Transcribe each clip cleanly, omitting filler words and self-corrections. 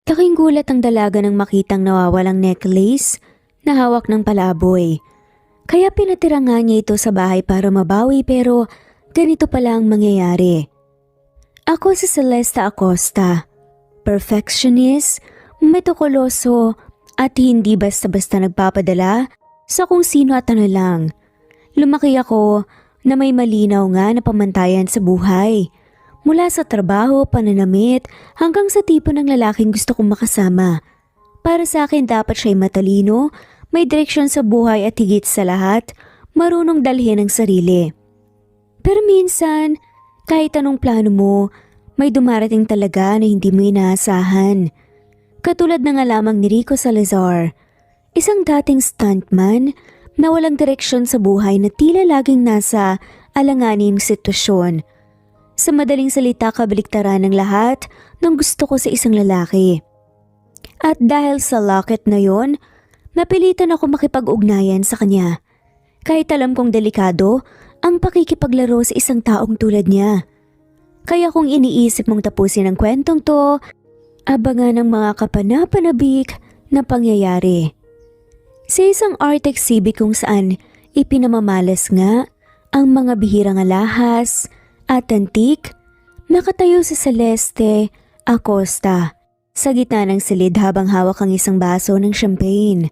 Laking gulat ang dalaga nang makitang nawawalang necklace na hawak ng palaboy. Kaya pinatira nga niya ito sa bahay para mabawi pero ganito pala ang mangyayari. Ako si Celesta Acosta, perfectionist, metokoloso at hindi basta-basta nagpapadala sa kung sino at ano lang. Lumaki ako na may malinaw nga na pamantayan sa buhay. Mula sa trabaho, pananamit, hanggang sa tipo ng lalaking gusto kong makasama. Para sa akin dapat siya'y matalino, may direksyon sa buhay at higit sa lahat, marunong dalhin ang sarili. Pero minsan, kahit anong plano mo, may dumarating talaga na hindi mo inaasahan. Katulad na nga lamang ni Rico Salazar, isang dating stuntman na walang direksyon sa buhay na tila laging nasa alanganing sitwasyon. Sa madaling salita, kabaliktaran ng lahat ng gusto ko sa isang lalaki. At dahil sa locket na yon, napilitan ako makipag-ugnayan sa kanya. Kahit alam kong delikado ang pakikipaglaro sa isang taong tulad niya. Kaya kung iniisip mong tapusin ang kwentong to, abangan ang mga kapanapanabik na pangyayari. Sa isang art exhibit kung saan ipinamamalas nga ang mga bihirang alahas at antik, nakatayo si Celeste Acosta sa gitna ng silid habang hawak ang isang baso ng champagne.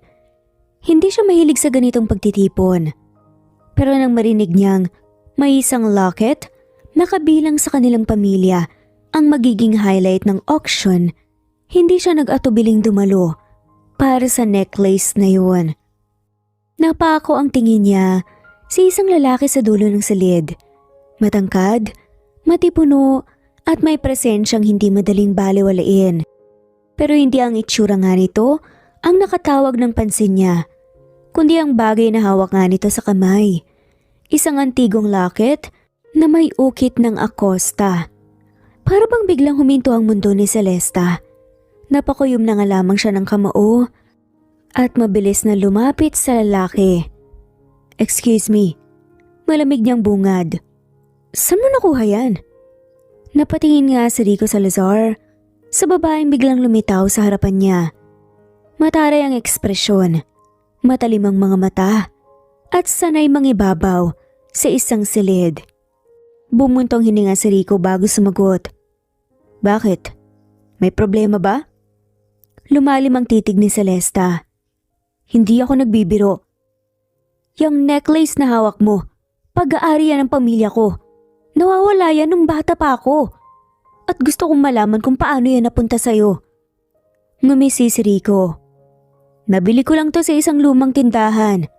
Hindi siya mahilig sa ganitong pagtitipon. Pero nang marinig niyang may isang locket na kabilang sa kanilang pamilya ang magiging highlight ng auction, hindi siya nag-atubiling dumalo para sa necklace na yun. Napako ang tingin niya sa isang lalaki sa dulo ng silid. Matangkad, matipuno at may presensyang hindi madaling balewalain. Pero hindi ang itsura nga nito ang nakatawag ng pansin niya, kundi ang bagay na hawak nga nito sa kamay. Isang antigong locket na may ukit ng Acosta. Para bang biglang huminto ang mundo ni Celesta. Napakuyom na nga lamang siya ng kamao at mabilis na lumapit sa lalaki. "Excuse me," malamig niyang bungad. "Saan mo nakuha yan?" Napatingin nga si Rico Salazar sa babaeng biglang lumitaw sa harapan niya. Mataray ang ekspresyon, matalim ang mga mata, at sanay mangibabaw sa isang silid. Bumuntong hininga si Rico bago sumagot. "Bakit? May problema ba?" Lumalim ang titig ni Celesta. "Hindi ako nagbibiro. Yang necklace na hawak mo, pag-aari yan ng pamilya ko. Nawawala yan nung bata pa ako. At gusto kong malaman kung paano yan napunta sa'yo." Ngumisi si Rico. "Nabili ko lang to sa isang lumang tindahan.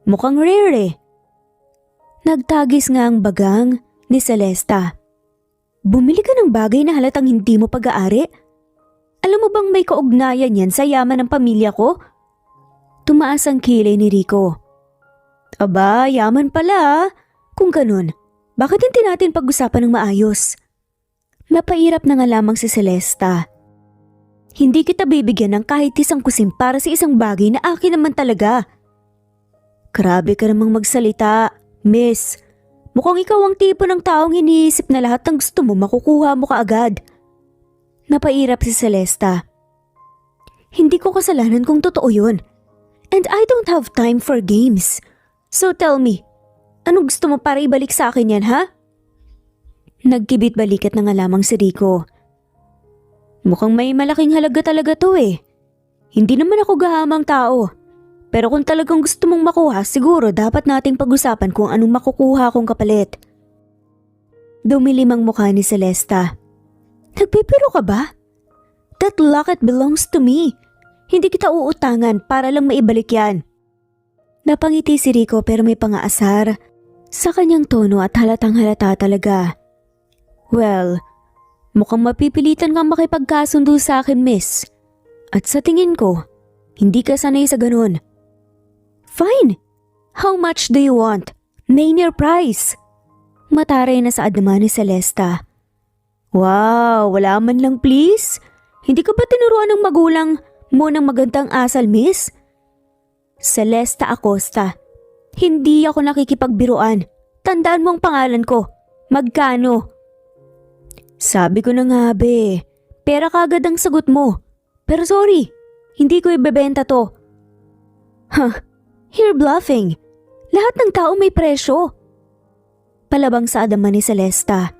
Mukhang rare eh." Nagtagis nga ang bagang ni Celesta. "Bumili ka ng bagay na halatang hindi mo pag-aari? Alam mo bang may kaugnayan yan sa yaman ng pamilya ko?" Tumaas ang kilay ni Rico. "Aba, yaman pala ah. Kung ganun, bakit hindi natin pag-usapan ng maayos?" Napairap na nga lamang si Celesta. "Hindi kita bibigyan ng kahit isang kusim para sa isang bagay na akin naman talaga." "Grabe ka namang magsalita, miss. Mukhang ikaw ang tipo ng taong iniisip na lahat ng gusto mo makukuha mo kaagad." Napairap si Celesta. "Hindi ko kasalanan kung totoo yun. And I don't have time for games. So tell me, anong gusto mo para ibalik sa akin yan, ha?" Nagkibit-balikat na nga lamang si Rico. "Mukhang may malaking halaga talaga to eh. Hindi naman ako gahamang tao. Pero kung talagang gusto mong makuha, siguro dapat nating pag-usapan kung anong makukuha kong kapalit." Dumilim ang mukha ni Celesta. "Nagpipiro ka ba? That locket belongs to me. Hindi kita uutangan para lang maibalik yan." Napangiti si Rico pero may pangaasar sa kanyang tono at halatang halata talaga. "Well, mukhang mapipilitan kang makipagkasundo sa akin, miss. At sa tingin ko, hindi ka sanay sa ganun." "Fine. How much do you want? Name your price." Mataray na sa adama ni Celesta. "Wow, wala man lang please? Hindi ka ba tinuruan ng magulang mo ng magandang asal, miss?" "Celesta Acosta, hindi ako nakikipagbiruan. Tandaan mo ang pangalan ko. Magkano?" "Sabi ko na nga be, pera kagad ang sagot mo. Pero sorry, hindi ko ibebenta to. Huh, you're bluffing. Lahat ng tao may presyo. Palabang sa adaman ni Celesta.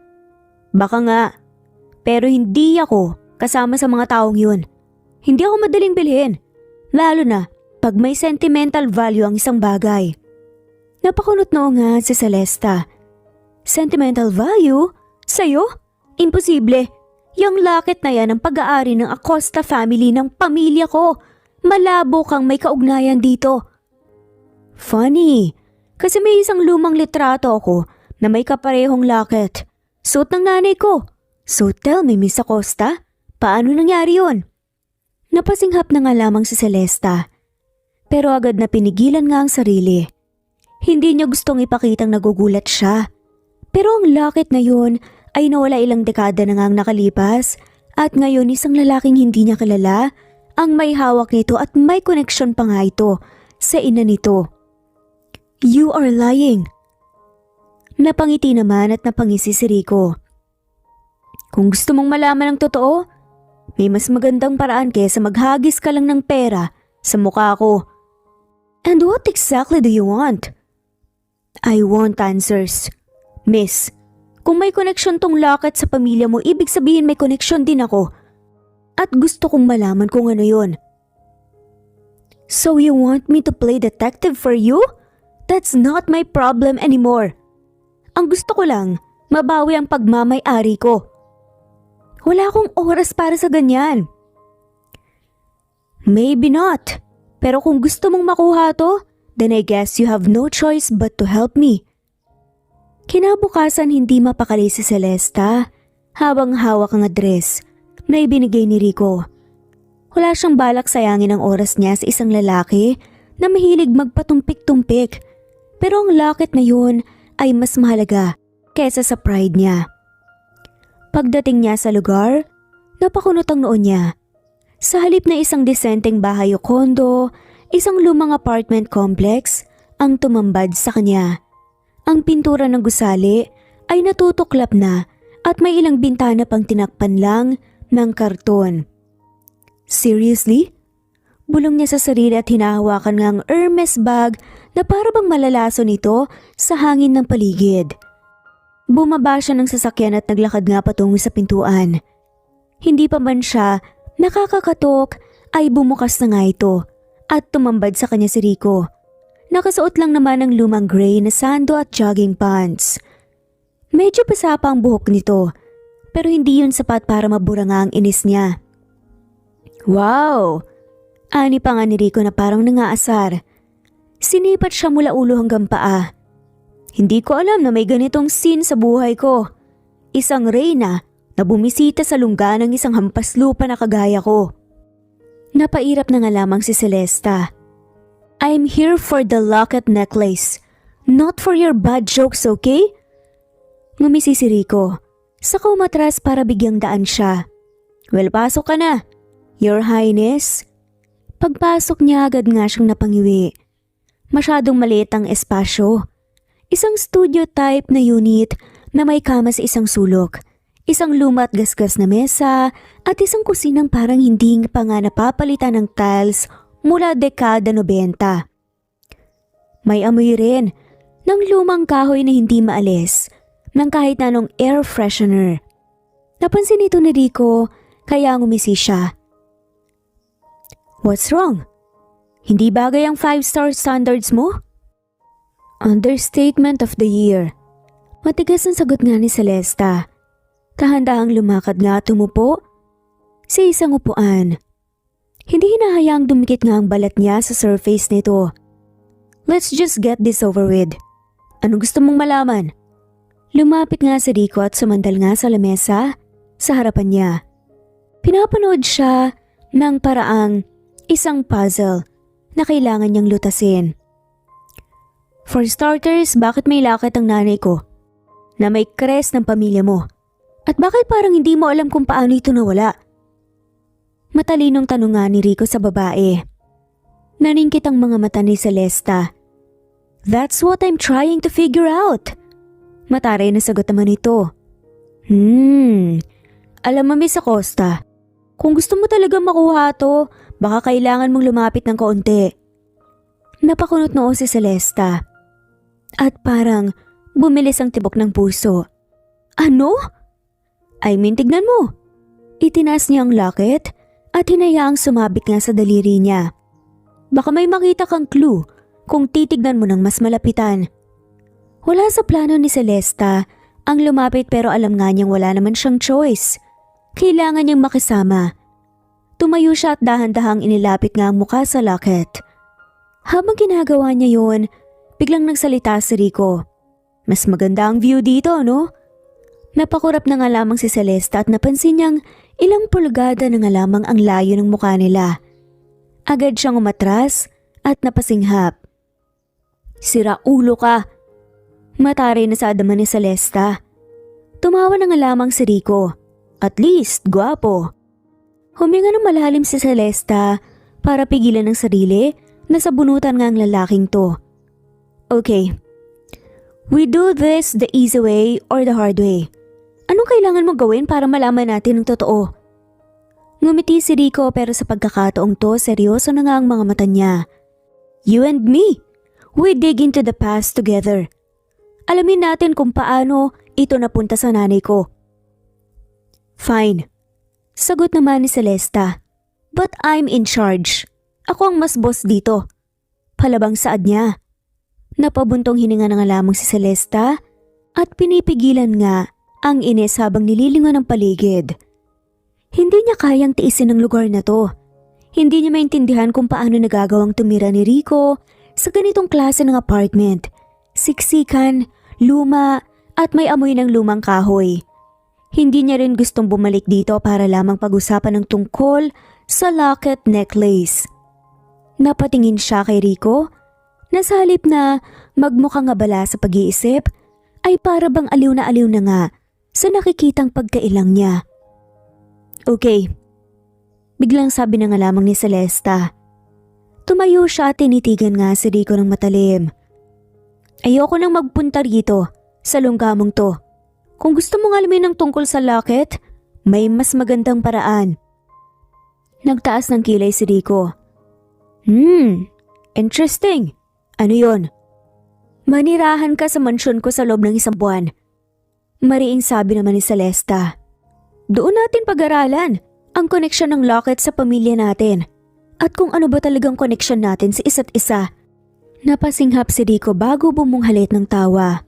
Baka nga, pero hindi ako kasama sa mga taong yun. Hindi ako madaling bilhin, lalo na pag may sentimental value ang isang bagay. Napakunot noo nga si Celesta. Sentimental value? Sa'yo? Imposible. Yung locket na yan ang pag-aari ng Acosta family ng pamilya ko. Malabo kang may kaugnayan dito. Funny, kasi may isang lumang litrato ako na may kaparehong locket. Suot ng nanay ko. So tell me, Miss Acosta, paano nangyari yun? Napasinghap na nga lamang si Celesta. Pero agad na pinigilan nga ang sarili. Hindi niya gustong ipakitang nagugulat siya. Pero ang locket na yun ay nawala ilang dekada na ngang nakalipas at ngayon isang lalaking hindi niya kilala ang may hawak nito at may koneksyon pa nga ito sa ina nito. You are lying. Napangiti naman at napangisi si Rico. Kung gusto mong malaman ang totoo, may mas magandang paraan kaysa maghagis ka lang ng pera sa mukha ko. And what exactly do you want? I want answers. Miss, kung may koneksyon tong locket sa pamilya mo, ibig sabihin may koneksyon din ako. At gusto kong malaman kung ano yun. So you want me to play detective for you? That's not my problem anymore. Ang gusto ko lang, mabawi ang pagmamay-ari ko. Wala akong oras para sa ganyan. Maybe not. Pero kung gusto mong makuha to, then I guess you have no choice but to help me. Kinabukasan hindi mapakali si Celesta habang hawak ang address na ibinigay ni Rico. Wala siyang balak sayangin ang oras niya sa isang lalaki na mahilig magpatumpik-tumpik. Pero ang locket na yun ay mas mahalaga kaysa sa pride niya. Pagdating niya sa lugar, napakunot ang noon niya. Sa halip na isang disenteng bahay o kondo, isang lumang apartment complex ang tumambad sa kanya. Ang pintura ng gusali ay natutuklap na at may ilang bintana pang tinakpan lang ng karton. Seriously? Bulong niya sa sarili at hinahawakan nga ang Hermes bag na para bang malalaso nito sa hangin ng paligid. Bumaba siya ng sasakyan at naglakad nga patungo sa pintuan. Hindi pa man siya nakakakatok ay bumukas na nga ito at tumambad sa kanya si Rico. Nakasuot lang naman ng lumang gray na sando at jogging pants. Medyo basa pa ang buhok nito pero hindi yun sapat para mabura nga ang inis niya. Wow! Ani pa nga ni Rico na parang nangaasar. Sinipat siya mula ulo hanggang paa. Hindi ko alam na may ganitong scene sa buhay ko. Isang reyna na bumisita sa lungga ng isang hampas lupa na kagaya ko. Napairap na nga lamang si Celesta. I'm here for the locket necklace, not for your bad jokes, okay? Ngumisi si Rico. Saka umatras para bigyang daan siya. Well, pasok ka na, Your Highness. Pagpasok niya agad nga siyang napangiwi. Masyadong maliit ang espasyo. Isang studio type na unit na may kama sa isang sulok. Isang luma at gasgas na mesa at isang kusinang parang hindi pa nga napapalitan ng tiles mula dekada 90. May amoy rin ng lumang kahoy na hindi maalis ng kahit anong air freshener. Napansin ito ni Rico kaya ngumisi siya. What's wrong? Hindi bagay ang 5-star standards mo? Understatement of the year. Matigas ang sagot nga ni Celesta. Kahandahang lumakad nga at tumupo sa isang upuan. Hindi hinahayaang dumikit nga ang balat niya sa surface nito. Let's just get this over with. Ano gusto mong malaman? Lumapit nga si Rico at sumandal nga sa lamesa sa harapan niya. Pinapanood siya ng paraang isang puzzle na kailangan niyang lutasin. For starters, bakit may locket ang nanay ko na may crest ng pamilya mo? At bakit parang hindi mo alam kung paano ito nawala? Matalinong tanong nga ni Rico sa babae. Naningkit ang mga mata ni Celesta. That's what I'm trying to figure out. Mataray na sagot naman ito. Alam mo, Miss Acosta, Kung gusto mo talaga makuha to, baka kailangan mong lumapit ng kaunti. Napakunot noo si Celesta. At parang bumilis ang tibok ng puso. Ano? I mean, tignan mo. Itinaas niya ang locket at hinayaang sumabit nga sa daliri niya. Baka may makita kang clue kung titignan mo ng mas malapitan. Wala sa plano ni Celesta ang lumapit pero alam nga niyang wala naman siyang choice. Kailangan niyang makisama. Tumayo siya at dahan-dahang inilapit nga ang mukha sa locket. Habang ginagawa niya yon, biglang nagsalita si Rico. Mas maganda ang view dito, no? Napakurap na nga lamang si Celesta at napansin niyang ilang pulgada na nga lamang ang layo ng mukha nila. Agad siyang umatras at napasinghap. Sira ulo ka! Mataray na sa adaman ni Celesta. Tumawa na nga lamang si Rico. At least, gwapo. Huminga ng malalim si Celesta para pigilan ng sarili na sabunutan nga ang lalaking to. Okay. We do this the easy way or the hard way. Anong kailangan mo gawin para malaman natin ang totoo? Ngumiti si Rico pero sa pagkakataong to, seryoso na nga ang mga mata niya. You and me, we dig into the past together. Alamin natin kung paano ito napunta sa nanay ko. Fine. Sagot naman ni Celesta. But I'm in charge. Ako ang mas boss dito. Palabang saad niya. Napabuntong hininga na nga lamang si Celesta at pinipigilan nga ang inis habang nililingon ng paligid. Hindi niya kayang tiisin ang lugar na to. Hindi niya maintindihan kung paano nagagawang tumira ni Rico sa ganitong klase ng apartment. Siksikan, luma at may amoy ng lumang kahoy. Hindi niya rin gustong bumalik dito para lamang pag-usapan ng tungkol sa locket necklace. Napatingin siya kay Rico na sa halip na magmukhang abala sa pag-iisip ay para bang aliw na nga sa nakikitang pagkailang niya. Okay. Biglang sabi na nga lamang ni Celesta. Tumayo siya at tinitigan nga si Rico ng matalim. Ayoko nang magpunta rito sa lunggamong to. Kung gusto mong alamin ng tungkol sa locket, may mas magandang paraan. Nagtaas ng kilay si Rico. Interesting. Ano yon? Manirahan ka sa mansyon ko sa loob ng 1 buwan. Mariing sabi naman ni Celesta. Doon natin pag-aralan ang koneksyon ng locket sa pamilya natin at kung ano ba talagang koneksyon natin sa isa't isa. Napasinghap si Rico bago bumunghalit ng tawa.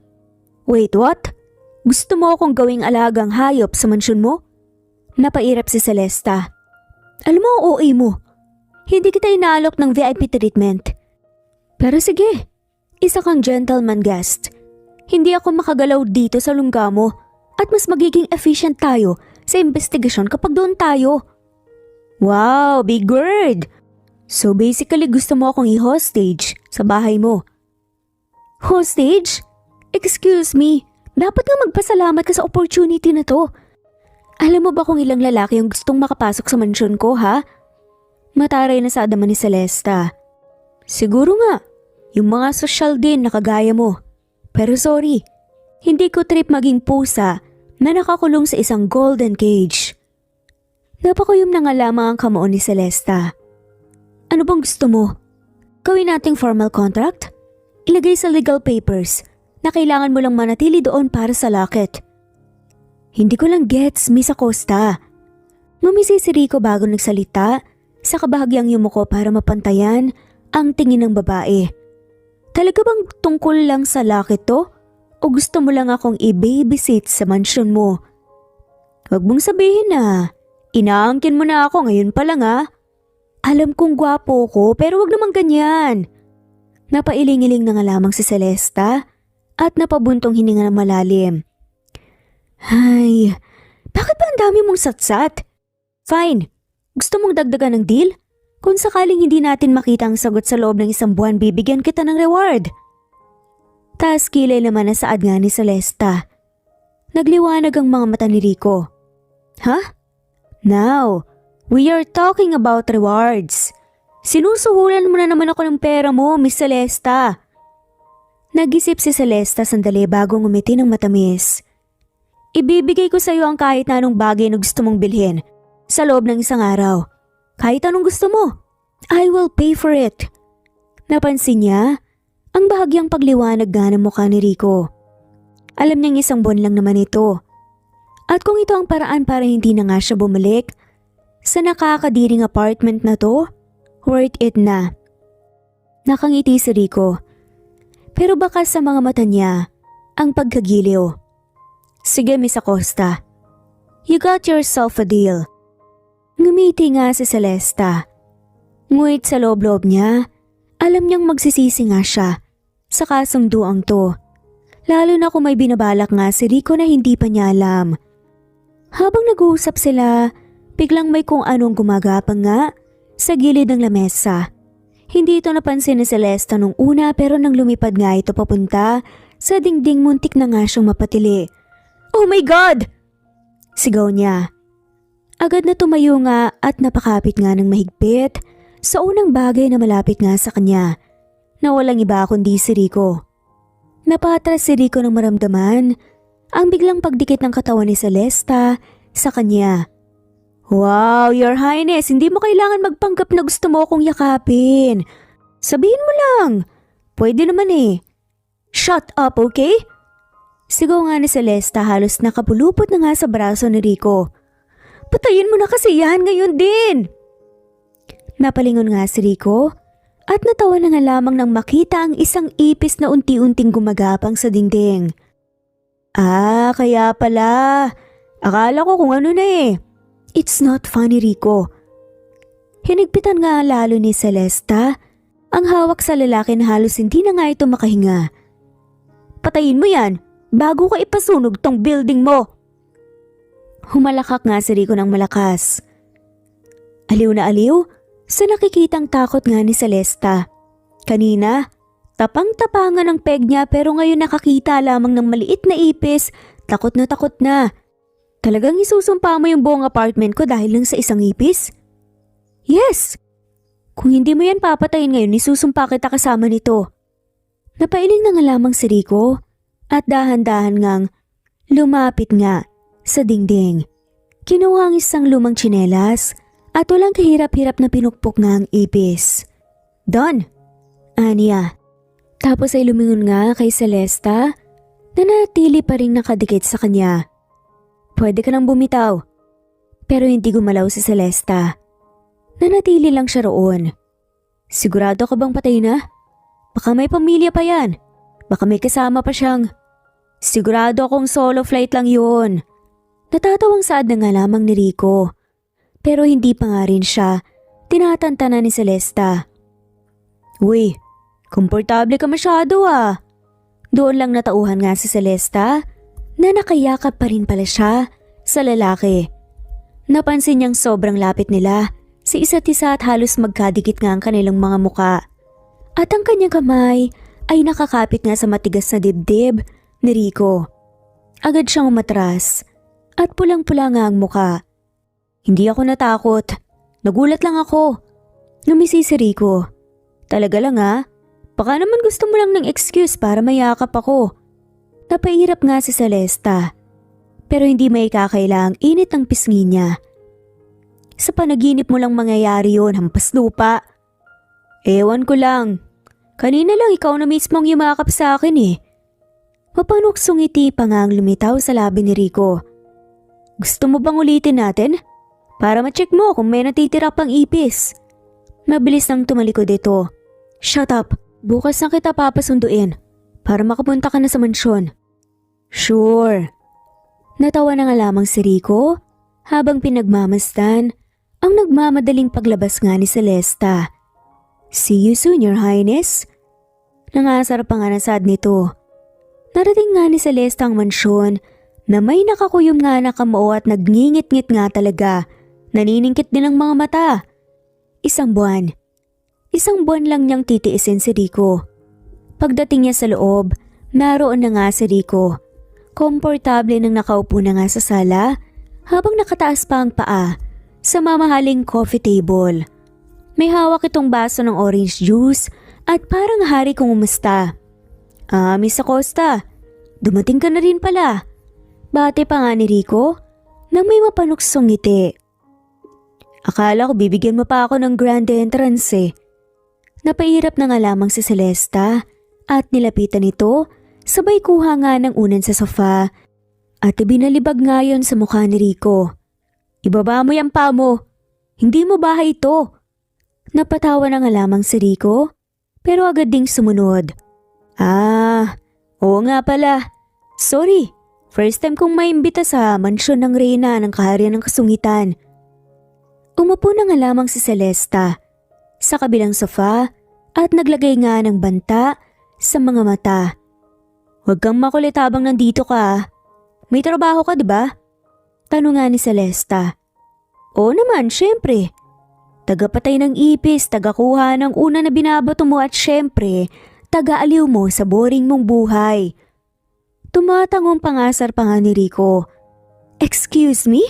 Wait, what? Gusto mo akong gawing alagang hayop sa mansyon mo? Napairap si Celesta. Alam mo ang OA mo. Hindi kita inaalok ng VIP treatment. Pero sige, isa kang gentleman guest. Hindi ako makagalaw dito sa lungga mo at mas magiging efficient tayo sa investigasyon kapag doon tayo. Wow, big word! So basically gusto mo akong i-hostage sa bahay mo. Hostage? Excuse me, dapat nga magpasalamat ka sa opportunity na to. Alam mo ba kung ilang lalaki yung gustong makapasok sa mansyon ko, ha? Mataray na sa adaman ni Celesta. Siguro nga, yung mga sosyal din na kagaya mo. Pero sorry, hindi ko trip maging pusa na nakakulong sa isang golden cage. Napakuyom na nga lamang ang kamuon ni Celesta. Ano bang gusto mo? Gawin nating formal contract? Ilagay sa legal papers na kailangan mo lang manatili doon para sa locket. Hindi ko lang gets, Miss Acosta. Ngumisi si Rico bago nagsalita sa kabahagyang yumuko para mapantayan ang tingin ng babae. Talaga bang tungkol lang sa locket to? O gusto mo lang akong i-babysit sa mansyon mo? Huwag mong sabihin na. Inaangkin mo na ako ngayon pa lang ha. Alam kong gwapo ko pero wag naman ganyan. Napailing-iling na nga lamang si Celesta at napabuntong hininga ng malalim. Ay, bakit ba ang dami mong satsat? Fine, gusto mong dagdagan ng deal? Kung sakaling hindi natin makita ang sagot sa loob ng 1 buwan, bibigyan kita ng reward. Taas kilay naman na saad nga ni Celesta. Nagliwanag ang mga mata ni Rico. Huh? Now, we are talking about rewards. Sinusuhulan mo na naman ako ng pera mo, Miss Celesta. Nag-isip si Celesta sandali bago ngumiti ng matamis. Ibibigay ko sa iyo ang kahit na anong bagay na gusto mong bilhin. sa loob ng isang araw. Kahit anong gusto mo. I will pay for it. Napansin niya ang bahagyang pagliwanag nga ng mukha ni Rico. Alam niyang isang buwan lang naman ito. At kung ito ang paraan para hindi na nga siya bumalik sa nakakadiring apartment na to, worth it na. Nakangiti si Rico. Pero baka sa mga mata niya ang pagkagiliw. Sige, Miss Acosta. You got yourself a deal. Ngumiti nga si Celesta. Ngunit sa loob-loob niya, alam niyang magsisisi nga siya sa kasunduang to. Lalo na kung may binabalak nga si Rico na hindi pa niya alam. Habang nag-uusap sila, biglang may kung anong gumagapang nga sa gilid ng lamesa. Hindi ito napansin ni Celesta nung una pero nang lumipad nga ito papunta sa dingding muntik na nga siyang mapatili. Oh my God! Sigaw niya. Agad na tumayo nga at napakapit nga ng mahigpit sa unang bagay na malapit nga sa kanya na walang iba kundi si Rico. Napatras si Rico nang maramdaman ang biglang pagdikit ng katawan ni Celesta sa kanya. Wow, Your Highness, hindi mo kailangan magpanggap na gusto mo akong yakapin. Sabihin mo lang. Pwede naman eh. Shut up, okay? Sigaw nga ni Celesta halos nakapulupot na nga sa braso ni Rico. Patayin mo na kasi yan ngayon din. Napalingon nga si Rico at natawa na nga lamang nang makita ang isang ipis na unti-unting gumagapang sa dingding. Ah, kaya pala. Akala ko kung ano na eh. It's not funny, Rico. Hinigpitan nga lalo ni Celesta ang hawak sa lalaki na halos hindi na nga ito makahinga. Patayin mo yan bago ko ipasunog tong building mo. Humalakak nga si Rico ng malakas. Aliw na aliw sa nakikitang takot nga ni Celesta. Kanina, tapang-tapangan ang peg niya pero ngayon nakakita lamang ng maliit na ipis, takot na takot na. Talagang isusumpa mo yung buong apartment ko dahil lang sa isang ipis? Yes! Kung hindi mo yan papatayin ngayon, isusumpa kita kasama nito. Napailing na nga lamang si Rico at dahan-dahan ngang lumapit nga sa dingding. Kinuha ang isang lumang tsinelas at walang kahirap-hirap na pinukpok nga ang ipis. Done! Aniya. Tapos ay lumingon nga kay Celesta na natili pa rin nakadikit sa kanya. Pwede ka nang bumitaw. Pero hindi gumalaw si Celesta. Nanatili lang siya roon. Sigurado ka bang patay na? Baka may pamilya pa yan. Baka may kasama pa siyang. Sigurado akong solo flight lang yun. Natatawang saad na nga lamang ni Rico. Pero hindi pa nga rin siya tinatantana ni Celesta. Uy, komportable ka masyado ah. Doon lang natauhan nga si Celesta na nakayakap pa rin pala siya sa lalaki. Napansin niyang sobrang lapit nila sa isa't isa at halos magkadikit nga ang kanilang mga muka. At ang kanyang kamay ay nakakapit nga sa matigas na dibdib ni Rico. Agad siyang umatras at pulang-pula nga ang muka. Hindi ako natakot. Nagulat lang ako. Numisi si Rico. Talaga lang ha? Baka naman gusto mo lang ng excuse para mayakap ako. Napairap nga si Celesta. Pero hindi may kakailang init ng pisngi niya. Sa panaginip mo lang mangyayari yun, hampas lupa. Ewan ko lang. Kanina lang ikaw na mismong yumakap sa akin eh. Mapanuksong ngiti pa nga ang lumitaw sa labi ni Rico. Gusto mo bang ulitin natin? Para ma-check mo kung may natitira pang ipis. Mabilis nang tumalikod ito. Shut up. Bukas na kita papasunduin para makapunta ka na sa mansyon. Sure. Natawa na nga lamang si Rico habang pinagmamasdan ang nagmamadaling paglabas nga ni Celesta. See you soon, Your Highness. Nangasar pa nga nasad nito. Narating nga ni Celesta ang mansyon na may nakakuyom nga na kamao at nagngingit-ngit nga talaga. Naniningkit din ang mga mata. Isang buwan lang niyang titiisin si Rico. Pagdating niya sa loob, naroon na nga si Rico. Komportable nang nakaupo na nga sa sala habang nakataas pa ang paa sa mamahaling coffee table. May hawak itong baso ng orange juice at parang hari kung umusta. Ah, Miss Acosta, dumating ka na rin pala. Bate pa nga ni Rico nang may mapanuksong ngiti. Akala ko bibigyan mo pa ako ng grand entrance eh. Napairap na nga lamang si Celesta at nilapitan ito, sabay kuha nga ng unan sa sofa at ibinalibag nga yon sa mukha ni Rico. Ibaba mo yung paa mo, hindi mo bahay ito. Napatawa na nga lamang si Rico pero agad ding sumunod. Oo nga pala. Sorry, first time kong maimbita sa mansyon ng Reyna ng Kaharian ng Kasungitan. Umupo na nga lamang si Celesta sa kabilang sofa at naglagay nga ng banta sa mga mata. Huwag kang makulit habang nandito ka. May trabaho ka, di ba? Tanong nga ni Celesta. Oo naman, syempre. Tagapatay ng ipis, tagakuha ng una na binabato mo at syempre, taga-aliw mo sa boring mong buhay. Tumatangong pangasar pa nga ni Rico. Excuse me?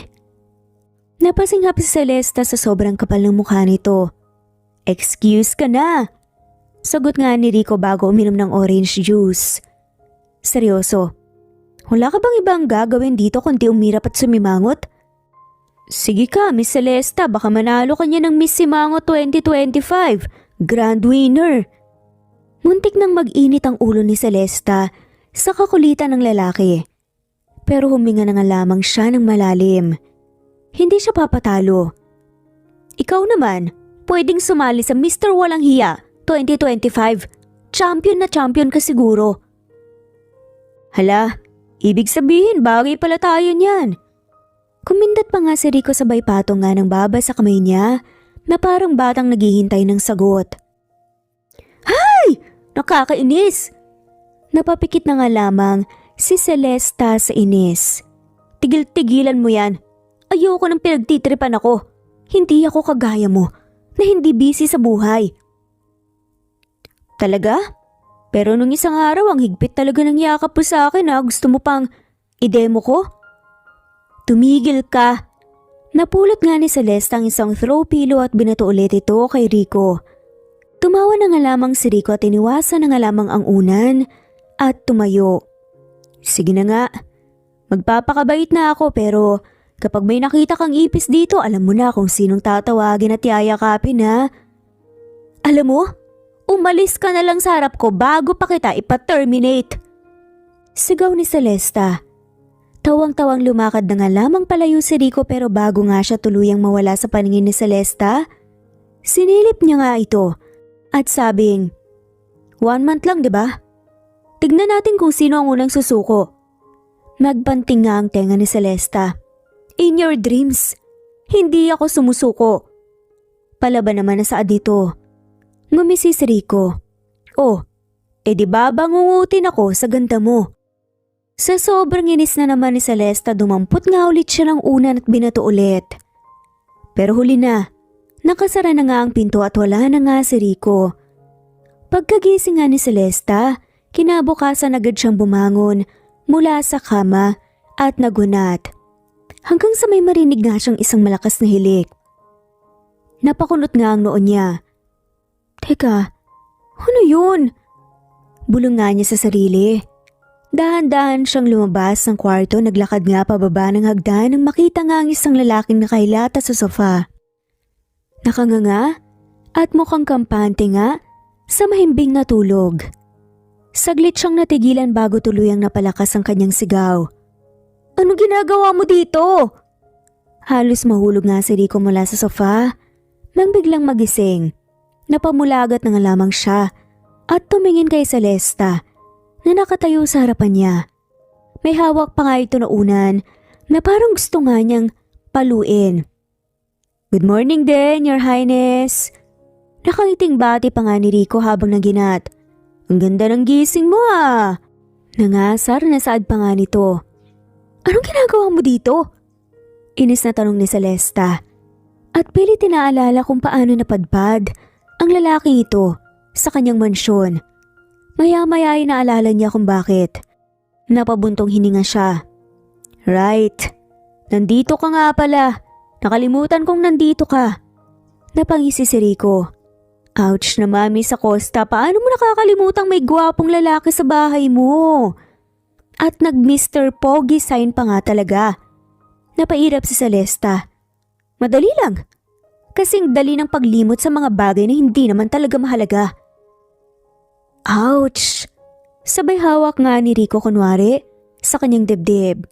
Napasinghap si Celesta sa sobrang kapal ng mukha nito. Excuse ka na. Sagot nga ni Rico bago uminom ng orange juice. Seryoso, wala ka bang ibang gagawin dito kundi umirap at sumimangot? Sige ka, Miss Celesta, baka manalo ka niya ng Miss Simangot 2025, grand winner. Muntik nang mag-init ang ulo ni Celesta sa kakulitan ng lalaki. Pero huminga na nga lamang siya ng malalim. Hindi siya papatalo. Ikaw naman, pwedeng sumali sa Mr. Walang Hiya 2025. Champion na champion ka siguro. Hala, ibig sabihin bagay pala tayo niyan. Kumindat pa nga si Rico sabay patong nga ng baba sa kamay niya na parang batang naghihintay ng sagot. Hay! Nakakainis! Napapikit na nga lamang si Celesta sa inis. Tigil-tigilan mo yan. Ayoko nang pinagtitripan ako. Hindi ako kagaya mo na hindi busy sa buhay. Talaga? Pero nung isang araw ang higpit talaga ng yakap mo sa akin ha. Gusto mo pang i-demo ko? Tumigil ka. Napulot nga ni Celeste ang isang throw pillow at binato ulit ito kay Rico. Tumawa na nga lamang si Rico at iniwasan na nga lamang ang unan at tumayo. Sige na nga. Magpapakabait na ako pero kapag may nakita kang ipis dito, alam mo na kung sinong tatawagin at yayakapin ha. Alam mo, umalis ka na lang sa harap ko bago pa kita ipa-terminate. Sigaw ni Celesta. Tawang-tawang lumakad na nga lamang palayo si Rico pero bago nga siya tuluyang mawala sa paningin ni Celesta, sinilip niya nga ito at sabing, 1 month lang diba? Tignan natin kung sino ang unang susuko. Nagbanting nga ang tenga ni Celesta. In your dreams, hindi ako sumusuko. Palaban naman na saad dito. Ngumisi si Rico. Oh, di ba bangungutin ako sa ganda mo? Sa sobrang inis na naman ni Celesta, dumampot nga ulit siya ng unan at binato ulit. Pero huli na, nakasara na nga ang pinto at wala na nga si Rico. Pagkagising nga ni Celesta, kinabukasan agad siyang bumangon mula sa kama at nagunat. Hanggang sa may marinig nga siyang isang malakas na hilik. Napakunot nga ang noon niya. Teka, ano yun? Bulong nga niya sa sarili. Dahan-dahan siyang lumabas ng kwarto, naglakad nga pababa ng hagdan nang makita nga ang isang lalaking nakahilata sa sofa. Nakanganga at mukhang kampante nga sa mahimbing na tulog. Saglit siyang natigilan bago tuluyang napalakas ang kanyang sigaw. Anong ginagawa mo dito? Halos mahulog nga si Rico mula sa sofa nang biglang magising. Napamulagat na nga lamang siya at tumingin kay Celesta na nakatayo sa harapan niya. May hawak pa nga ito na unan na parang gusto nga niyang paluin. Good morning din, Your Highness. Nakangiting bati pa nga ni Rico habang naginat. Ang ganda ng gising mo ah. Nangasar na saad pa nga nito. Anong ginagawa mo dito? Inis na tanong ni Celesta. At pilit tinaalala kung paano napadpad ang lalaking ito sa kanyang mansyon. Maya-maya ay naalala niya kung bakit. Napabuntong hininga siya. Right, nandito ka nga pala. Nakalimutan kong nandito ka. Napangisi si Rico. Ouch na mami sa Costa, paano mo nakakalimutang may gwapong lalaki sa bahay mo? At nag-Mr. Pogi sign pa nga talaga. Napairap si Celesta. Madali lang. Kasing dali ng paglimot sa mga bagay na hindi naman talaga mahalaga. Ouch! Sabay hawak nga ni Rico kunwari sa kanyang dibdib.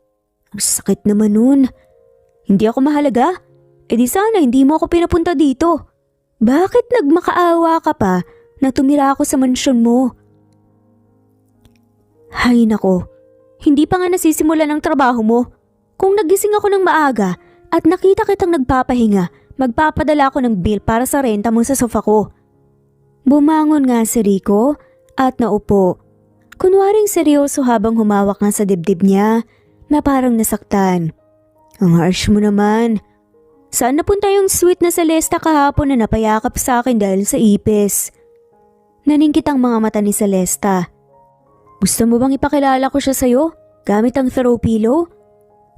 Ang sakit naman nun. Hindi ako mahalaga? E di sana hindi mo ako pinapunta dito. Bakit nagmakaawa ka pa na tumira ako sa mansyon mo? Hay nako, hindi pa nga nasisimulan ang trabaho mo. Kung nagising ako ng maaga at nakita kitang nagpapahinga, magpapadala ako ng bill para sa renta mo sa sofa ko. Bumangon nga si Rico at naupo. Kunwaring seryoso habang humawak nga sa dibdib niya na parang nasaktan. Ang harsh mo naman. Saan napunta yung sweet na Celesta kahapon na napayakap sa akin dahil sa ipis? Naningkit ang mga mata ni Celesta. Gusto mo bang ipakilala ko siya sa'yo gamit ang throw pillow?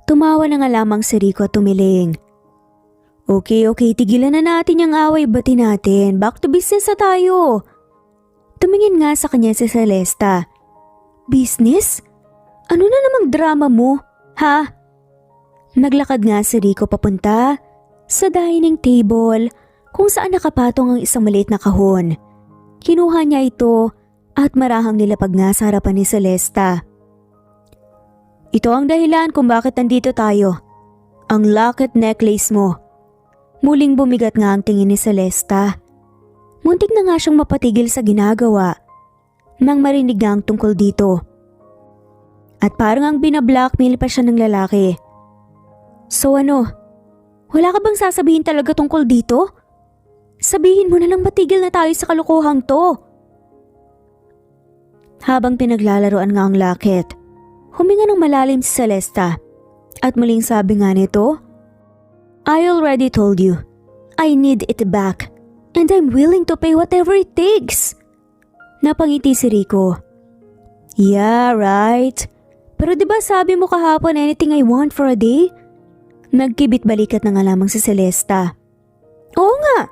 Tumawa na nga lamang si Rico at tumiling. Okay, tigilan na natin yung away bati natin. Back to business na tayo. Tumingin nga sa kanya si Celesta. Business? Ano na namang drama mo, ha? Naglakad nga si Rico papunta sa dining table kung saan nakapatong ang isang maliit na kahon. Kinuha niya ito at marahang nilapag nga sa harapan ni Celesta. Ito ang dahilan kung bakit nandito tayo. Ang locket necklace mo. Muling bumigat nga ang tingin ni Celesta. Muntik na nga siyang mapatigil sa ginagawa nang marinig nga ang tungkol dito. At parang ang binablockmail pa siya ng lalaki. So ano, wala ka bang sasabihin talaga tungkol dito? Sabihin mo na lang matigil na tayo sa kalokohang to. Habang pinaglalaroan nga ang locket, huminga ng malalim si Celesta at muling sabi nga nito, I already told you, I need it back and I'm willing to pay whatever it takes. Napangiti si Rico. Yeah, right. Pero diba sabi mo kahapon anything I want for a day? Nagkibit balikat na nga lamang si Celesta. Oo nga,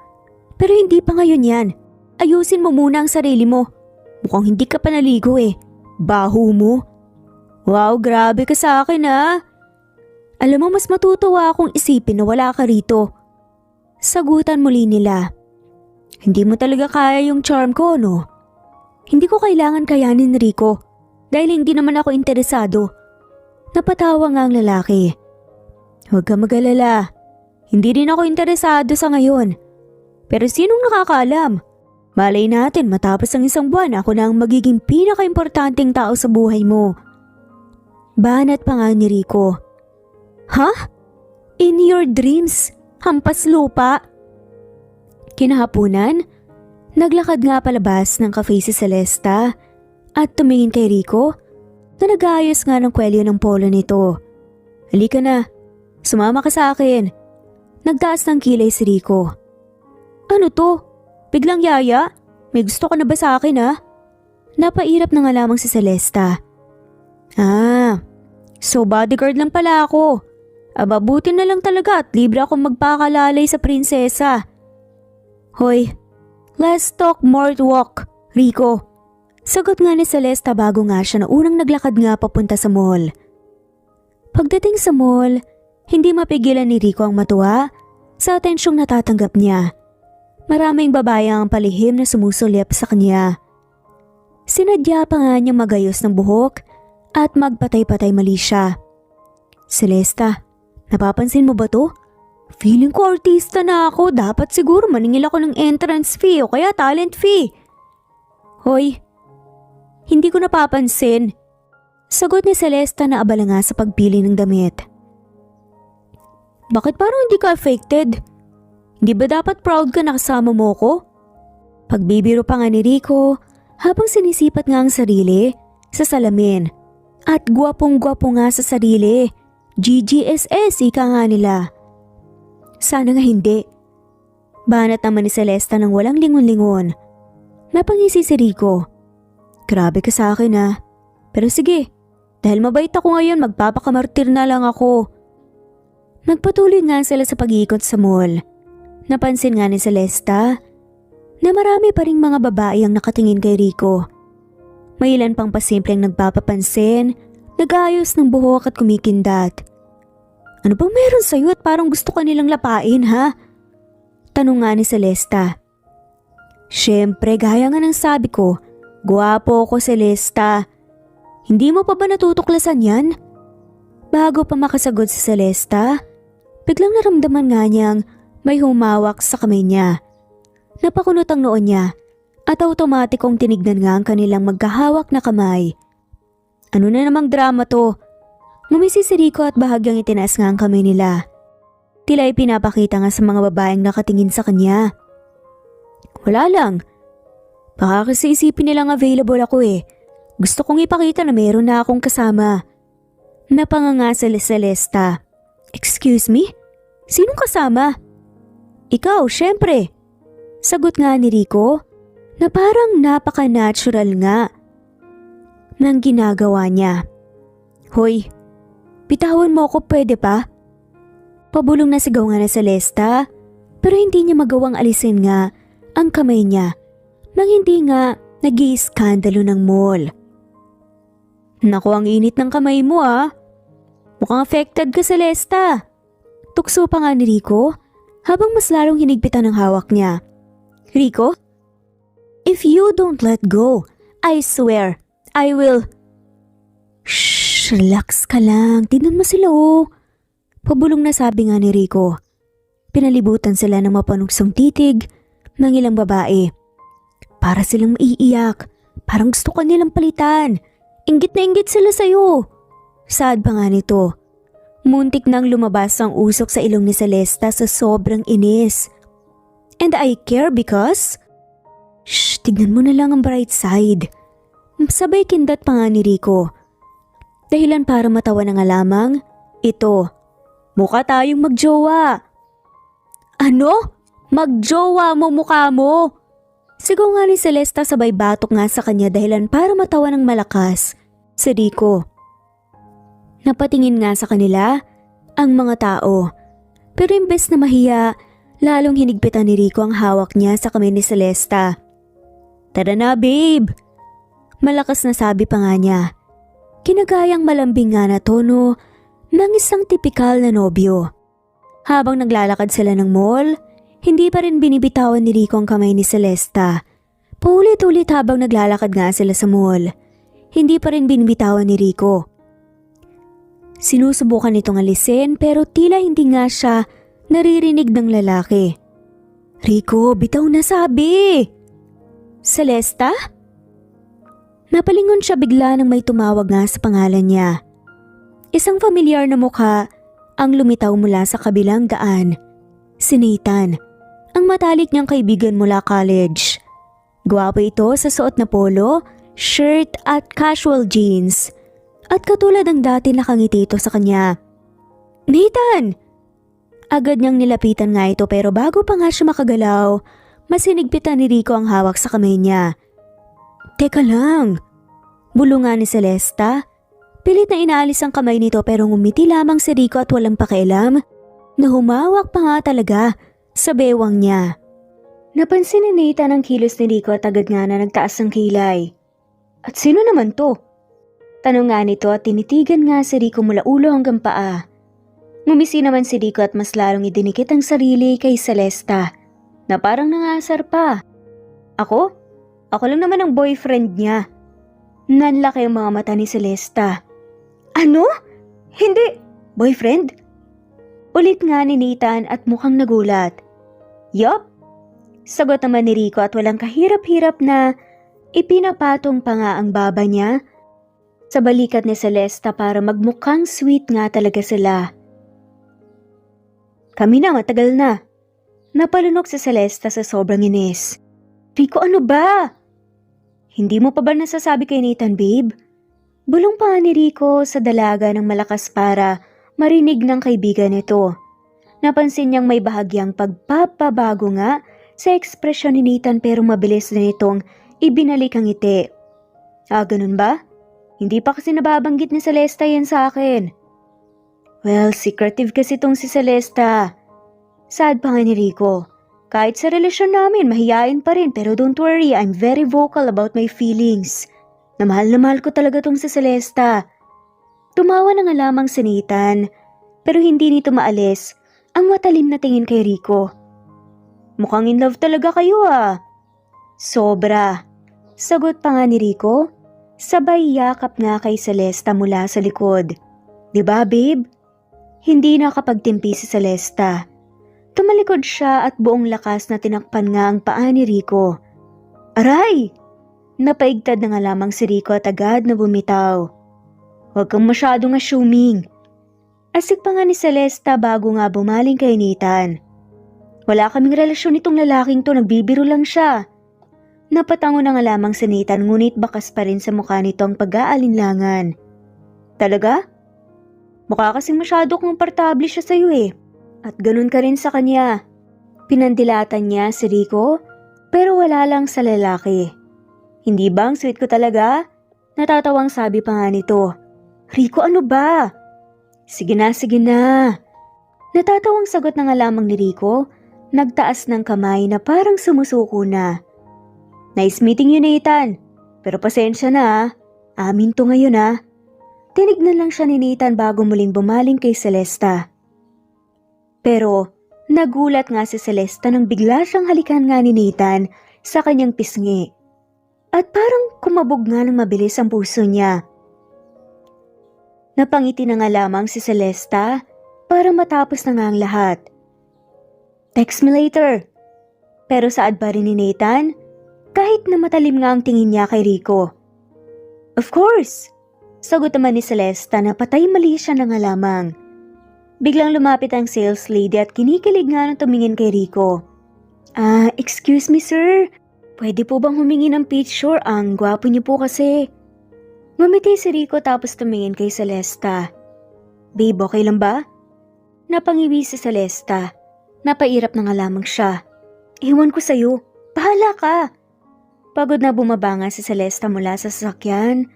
pero hindi pa ngayon yan. Ayusin mo muna ang sarili mo. Mukhang hindi ka pa naligo eh. Baho mo. Wow, grabe ka sa akin ah. Alam mo mas matutuwa akong isipin na wala ka rito. Sagutan muli nila. Hindi mo talaga kaya yung charm ko, no? Hindi ko kailangan kayanin, Rico. Dahil hindi naman ako interesado. Napatawa nga ang lalaki. Huwag ka mag-alala. Hindi rin ako interesado sa ngayon. Pero sinong nakakaalam? Malay natin matapos ang isang buwan ako na ang magiging pinaka-importanting tao sa buhay mo. Banat pa nga ni Rico. Ha? In your dreams? Hampas lupa? Kinahapunan, naglakad nga palabas ng cafe si Celesta at tumingin kay Rico na nag-aayos nga ng kwelyo ng polo nito. Halika na, sumama ka sa akin. Nagtaas ng kilay si Rico. Ano to? Biglang yaya? May gusto ka na ba sa akin ha? Napairap na nga lamang si Celesta. So bodyguard lang pala ako. Ababutin na lang talaga at libre akong magpakalalay sa prinsesa. Hoy, let's talk more walk, Rico. Sagot nga ni Celesta bago nga siya na unang naglakad nga papunta sa mall. Pagdating sa mall, hindi mapigilan ni Rico ang matuwa sa atensyong natatanggap niya. Maraming babae ang palihim na sumusulyap sa kanya. Sinadya pa nga niyang magayos ng buhok at magpatay-patay mali siya. Celesta, napapansin mo ba to? Feeling ko artista na ako. Dapat siguro maningil ako ng entrance fee o kaya talent fee. Hoy, hindi ko napapansin. Sagot ni Celesta na abala nga sa pagpili ng damit. Bakit parang hindi ka affected? Hindi ba dapat proud ka na kasama mo ko? Pagbibiro pa nga ni Rico habang sinisipat nga ang sarili sa salamin. At gwapong-gwapo nga sa sarili. GGSS ika nga nila. Sana nga hindi. Banat naman ni Celesta ng walang lingon-lingon. Napangisi si Rico. Grabe ka sa akin ha. Pero sige, dahil mabait ako ngayon magpapakamartir na lang ako. Nagpatuloy nga sila sa pag-iikot sa mall. Napansin nga ni Celesta na marami pa ring mga babae ang nakatingin kay Rico. May ilan pang pasimpleng nagpapapansin, nag-aayos ng buhok at kumikindat. Ano bang meron sa'yo at parang gusto ka nilang lapain ha? Tanong nga ni Celesta. Siyempre, gaya nga ng sabi ko, gwapo ko Celesta. Hindi mo pa ba natutuklasan yan? Bago pa makasagot si Celesta, biglang naramdaman nga niyang may humawak sa kamay niya. Napakunot ang noon niya at automatikong tinignan nga ang kanilang magkahawak na kamay. Ano na namang drama to? Ngumisi si Rico at bahagyang itinaas nga ang kamay nila. Tila ipinapakita nga sa mga babaeng nakatingin sa kanya. Wala lang. Baka kasi isipin nilang available ako eh. Gusto kong ipakita na meron na akong kasama. Napanganga si Celesta. Excuse me? Sinong kasama? Ikaw, syempre. Sagot nga ni Rico na parang napaka-natural nga ng ginagawa niya. Hoy, bitawan mo ako pwede pa? Pabulong na sigaw nga na Celesta pero hindi niya magawang alisin nga ang kamay niya nang hindi nga nag-iiskandalo ng mall. Naku, ang init ng kamay mo ah. Mukhang affected ka Celesta. Tukso pa nga ni Rico habang mas lalong hinigpitan ang hawak niya. Rico? If you don't let go, I swear, I will… Shh, relax ka lang. Tignan mo sila oh. Pabulong na sabi nga ni Rico. Pinalibutan sila ng mapanugsong titig ng ilang babae. Para silang maiiyak. Parang gusto ka nilang palitan. Inggit na inggit sila sa'yo. Saad pa nga nito. Muntik nang lumabas ang usok sa ilong ni Celesta sa sobrang inis. And I care because… Shh, tignan mo na lang ang bright side. Sabay kindat pa nga ni Rico. Dahilan para matawa na nga lamang, ito. Mukha tayong magjowa. Ano? Magjowa mo mukha mo? Sigaw nga ni Celesta sabay batok nga sa kanya dahilan para matawa ng malakas si Rico. Napatingin nga sa kanila ang mga tao. Pero imbes na mahiya, lalong hinigpitan ni Rico ang hawak niya sa kamay ni Celesta. Tara na babe! Malakas na sabi pa nga niya. Kinagayang malambing nga na tono ng isang tipikal na nobyo. Habang naglalakad sila ng mall, hindi pa rin binibitawan ni Rico ang kamay ni Celesta. Paulit-ulit habang naglalakad nga sila sa mall, hindi pa rin binibitawan ni Rico. Sinusubukan nitong alisin pero tila hindi nga siya naririnig ng lalaki. Rico, bitaw na sabi! Celesta? Napalingon siya bigla nang may tumawag nga sa pangalan niya. Isang familiar na mukha ang lumitaw mula sa kabilang daan. Si Nathan, ang matalik niyang kaibigan mula college. Gwapo ito sa suot na polo, shirt at casual jeans. At katulad ng dati nakangiti ito sa kanya. Nathan! Agad niyang nilapitan nga ito pero bago pa nga siya makagalaw, mas hinigpitan ni Rico ang hawak sa kamay niya. Teka lang! Bulungan ni Celesta. Pilit na inaalis ang kamay nito pero ngumiti lamang si Rico at walang pakialam na humawak pa nga talaga sa bewang niya. Napansin ni Nathan ang kilos ni Rico at agad nga na nagtaas ang kilay. At sino naman to? Tanong nga nito at tinitigan nga si Rico mula ulo hanggang paa. Ngumisi naman si Rico at mas lalong idinikit ang sarili kay Celesta na parang nangasar pa. Ako? Ako lang naman ang boyfriend niya. Nanlaki ang mga mata ni Celesta. Ano? Hindi. Boyfriend? Ulit nga ni Nathan at mukhang nagulat. Yup. Sagot naman ni Rico at walang kahirap-hirap na ipinapatong pa nga ang baba niya sa balikat ni Celesta para magmukhang sweet nga talaga sila. Kami na, matagal na. Napalunok si Celesta sa sobrang inis. Rico, ano ba? Hindi mo pa ba nasasabi kay Nathan, babe? Bulong pa nga ni Rico sa dalaga ng malakas para marinig ng kaibigan nito. Napansin niyang may bahagyang pagpapabago nga sa ekspresyon ni Nathan pero mabilis din itong ibinalik ang ngiti. Ah, ganun ba? Hindi pa kasi nababanggit ni Celesta yan sa akin. Well, secretive kasi tong si Celesta. Sad pa nga ni Rico. Kahit sa relasyon namin, mahiyain pa rin pero don't worry, I'm very vocal about my feelings. Na mahal ko talaga tong si Celesta. Tumawa na nga lamang si Nathan pero hindi nito maalis ang matalim na tingin kay Rico. Mukhang in love talaga kayo ah. Sobra. Sagot pa nga ni Rico, sabay yakap nga kay Celesta mula sa likod. Diba babe? Hindi nakapagtimpi si Celesta. Tumalikod siya at buong lakas na tinakpan nga ang paa ni Rico. Aray! Napaigtad na nga lamang si Rico at agad na bumitaw. Huwag kang masyadong assuming. Asik pa nga ni Celesta bago nga bumaling kay Nathan. Wala kaming relasyon nitong lalaking to, nagbibiro lang siya. Napatango na nga lamang si Nathan ngunit bakas pa rin sa mukha nito ang pag-aalinlangan. Talaga? Mukha kasing masyado komportable siya sa'yo eh. At ganun ka rin sa kanya. Pinandilatan niya si Rico pero wala lang sa lalaki. Hindi ba ang sweet ko talaga? Natatawang sabi pa nga nito. Rico, ano ba? Sige na, sige na. Natatawang sagot na nga lamang ni Rico, nagtaas ng kamay na parang sumusuko na. Nice meeting you, Nathan. Pero pasensya na ah. Amin to ngayon ah. Tinignan lang siya ni Nathan bago muling bumaling kay Celesta. Pero nagulat nga si Celesta nang bigla siyang halikan nga ni Nathan sa kanyang pisngi. At parang kumabog nga ng mabilis ang puso niya. Napangiti na nga lamang si Celesta para matapos na nga ang lahat. Text me later. Pero saad pa rin ni Nathan kahit na matalim nga ang tingin niya kay Rico. Of course! Sagot naman ni Celesta na patay mali siya na nga lamang. Biglang lumapit ang sales lady at kinikilig nga na tumingin kay Rico. Excuse me sir, pwede po bang humingi ng picture? Ang gwapo niyo po kasi. Ngumiti si Rico tapos tumingin kay Celesta. Babe, okay lang ba? Napangiwi si Celesta. Napairap na nga lamang siya. Iwan ko sa'yo, bahala ka. Pagod na bumaba nga si Celesta mula sa sasakyan.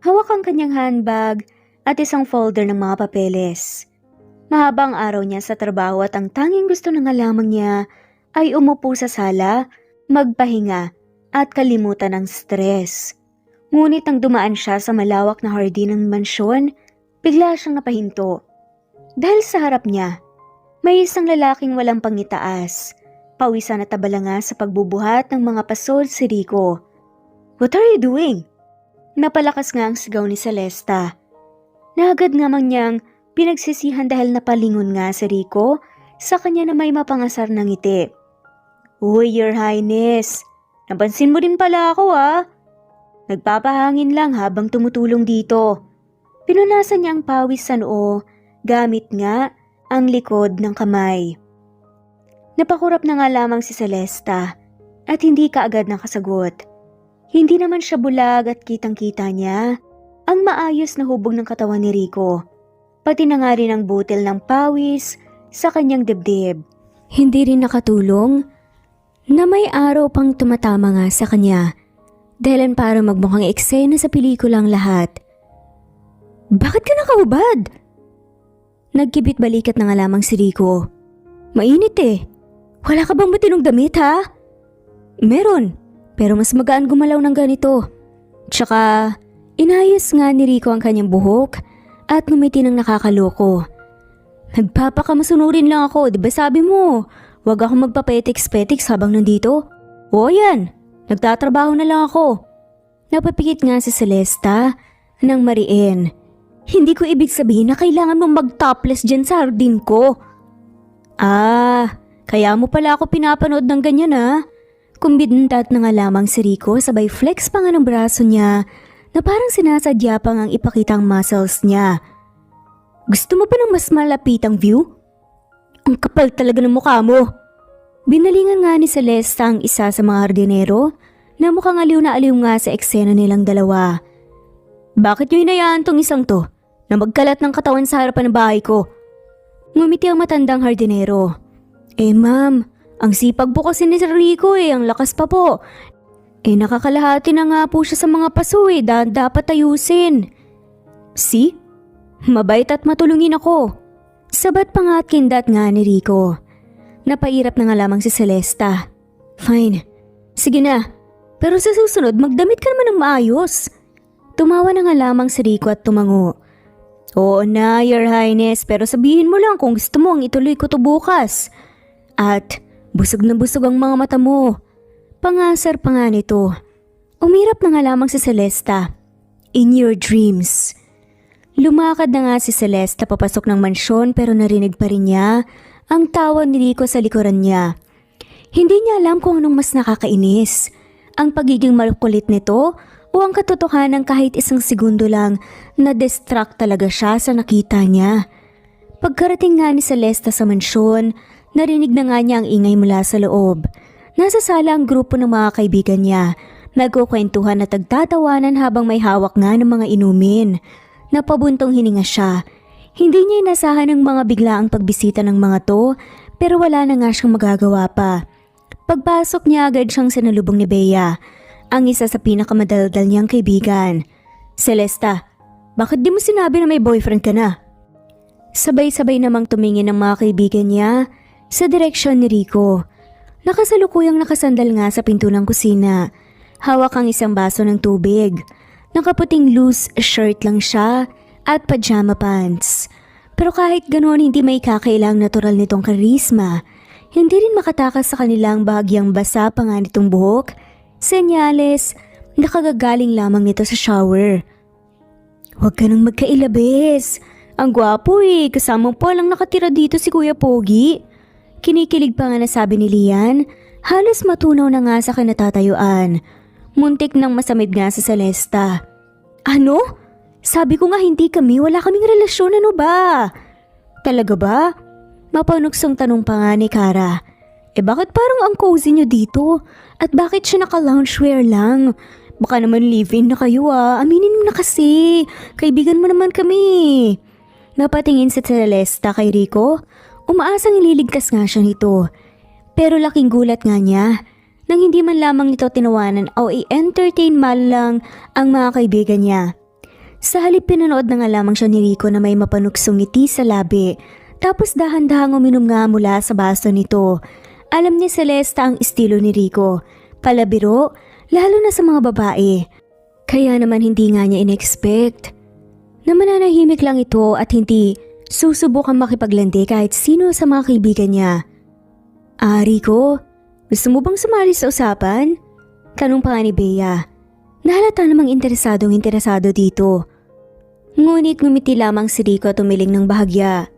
Hawak ang kanyang handbag at isang folder ng mga papeles. Mahabang araw niya sa trabaho at ang tanging gusto na nga lamang niya ay umupo sa sala, magpahinga at kalimutan ang stress. Ngunit nang dumaan siya sa malawak na hardin ng mansyon, bigla siyang napahinto. Dahil sa harap niya, may isang lalaking walang pangitaas. Pawisan at abala nga sa pagbubuhat ng mga pasol si Rico. What are you doing? Napalakas nga ang sigaw ni Celesta. Naagad nga man niyang pinagsisihan dahil napalingon nga si Rico sa kanya na may mapangasar ng ngiti. Uy, Your Highness, napansin mo din pala ako ah. Nagpapahangin lang habang tumutulong dito. Pinunasan niya ang pawis sa noo gamit nga ang likod ng kamay. Napakurap na nga lamang si Celesta at hindi kaagad nakasagot. Hindi naman siya bulag at kitang-kita niya ang maayos na hubog ng katawan ni Rico. Pati na nga rin ang butil ng pawis sa kanyang dibdib. Hindi rin nakatulong na may araw pang tumatama nga sa kanya. Dahilan para magmukhang eksena sa pelikulang lahat. Bakit ka nakahubad? Nagkibit balikat na nga lamang si Rico. Mainit eh. Wala ka bang matinong damit ha? Meron, pero mas magaan gumalaw ng ganito. Tsaka, inayos nga ni Rico ang kanyang buhok at ngumiti ng nakakaloko. Nagpapakamasunurin lang ako, di ba sabi mo? Huwag akong magpapetiks-petiks habang nandito. O yan, nagtatrabaho na lang ako. Napapikit nga si Celesta nang mariin. Hindi ko ibig sabihin na kailangan mong mag-topless dyan sa hardin ko. Kaya mo pala ako pinapanood ng ganyan ha? Kumbintat na nga lamang si Rico sabay flex pa nga ng braso niya na parang sinasadya pa ngang ipakita ang muscles niya. Gusto mo pa ng mas malapitang view? Ang kapal talaga ng mukha mo. Binalingan nga ni Celesta ang isa sa mga hardinero na mukhang aliw na aliw nga sa eksena nilang dalawa. Bakit niyo hinayaan tong isang to na magkalat ng katawan sa harapan ng bahay ko? Ngumiti ang matandang hardinero. Ma'am, ang sipag po kasi ni Sir Rico ang lakas pa po. Nakakalahati na nga po siya sa mga paso dapat ayusin. See? Mabait at matulungin ako. Sabat pa nga at kindat nga ni Rico. Napairap na nga lamang si Celesta. Fine, sige na. Pero sa susunod magdamit ka naman ng maayos. Tumawa na nga lamang si Rico at tumango. Oo na, Your Highness, pero sabihin mo lang kung gusto mo ang ituloy ko to bukas. At Busog na busog ang mga mata mo. Pangasar pa nga nito. Umirap na nga lamang si Celesta. In your dreams. Lumakad na nga si Celesta papasok ng mansyon pero narinig pa rin niya ang tawa ni Rico sa likuran niya. Hindi niya alam kung anong mas nakakainis. Ang pagiging makulit nito o ang katotohanan kahit isang segundo lang na-distract talaga siya sa nakita niya. Pagkarating nga ni Celesta sa mansyon, narinig na nga niya ang ingay mula sa loob. Nasa sala ang grupo ng mga kaibigan niya. Nagkukwentuhan at tagtatawanan habang may hawak nga ng mga inumin. Napabuntong hininga siya. Hindi niya inasahan ng mga biglaang pagbisita ng mga to pero wala na nga siyang magagawa pa. Pagpasok niya agad siyang sinalubong ni Bea, ang isa sa pinakamadaldal niyang kaibigan. Celesta, bakit di mo sinabi na may boyfriend ka na? Sabay-sabay namang tumingin ng mga kaibigan niya sa direksyon ni Rico. Nakasalukuyang nakasandal nga sa pinto ng kusina. Hawak ang isang baso ng tubig. Nakaputing loose shirt lang siya at pajama pants. Pero kahit ganoon hindi may kakailang natural nitong karisma. Hindi rin makatakas sa kanilang bahagyang basa pa nga nitong buhok. Senyales, nakagagaling lamang nito sa shower. Huwag ka nang magkailabes. Ang gwapo kasama po lang nakatira dito si Kuya Pogi. Kinikilig pa nga na sabi ni Lian, halos matunaw na nga sa kinatatayuan. Muntik nang masamid nga sa Celesta. Ano? Sabi ko nga hindi kami, wala kaming relasyon, ano ba? Talaga ba? Mapanuksong tanong pa nga ni Kara. Bakit parang ang cozy niyo dito? At bakit siya naka-loungewear lang? Baka naman live-in na kayo aminin mo na kasi. Kaibigan mo naman kami. Napatingin si Celesta kay Rico. Umaasang ililigtas nga siya nito. Pero laking gulat nga niya nang hindi man lamang nito tinawanan o i-entertain man lang ang mga kaibigan niya. Sa halip pinanood na nga lamang siya ni Rico na may mapanuksong ngiti sa labi tapos dahan-dahang uminom nga mula sa baso nito. Alam ni Celesta ang estilo ni Rico, palabiro lalo na sa mga babae. Kaya naman hindi nga niya in-expect na mananahimik lang ito at hindi susubukang makipaglandi kahit sino sa mga kaibigan niya. Rico, gusto mo bang sumali sa usapan? Tanong pa nga ni Bea. Nahalata namang interesado dito. Ngunit ngumiti lamang si Rico at umiling ng bahagya.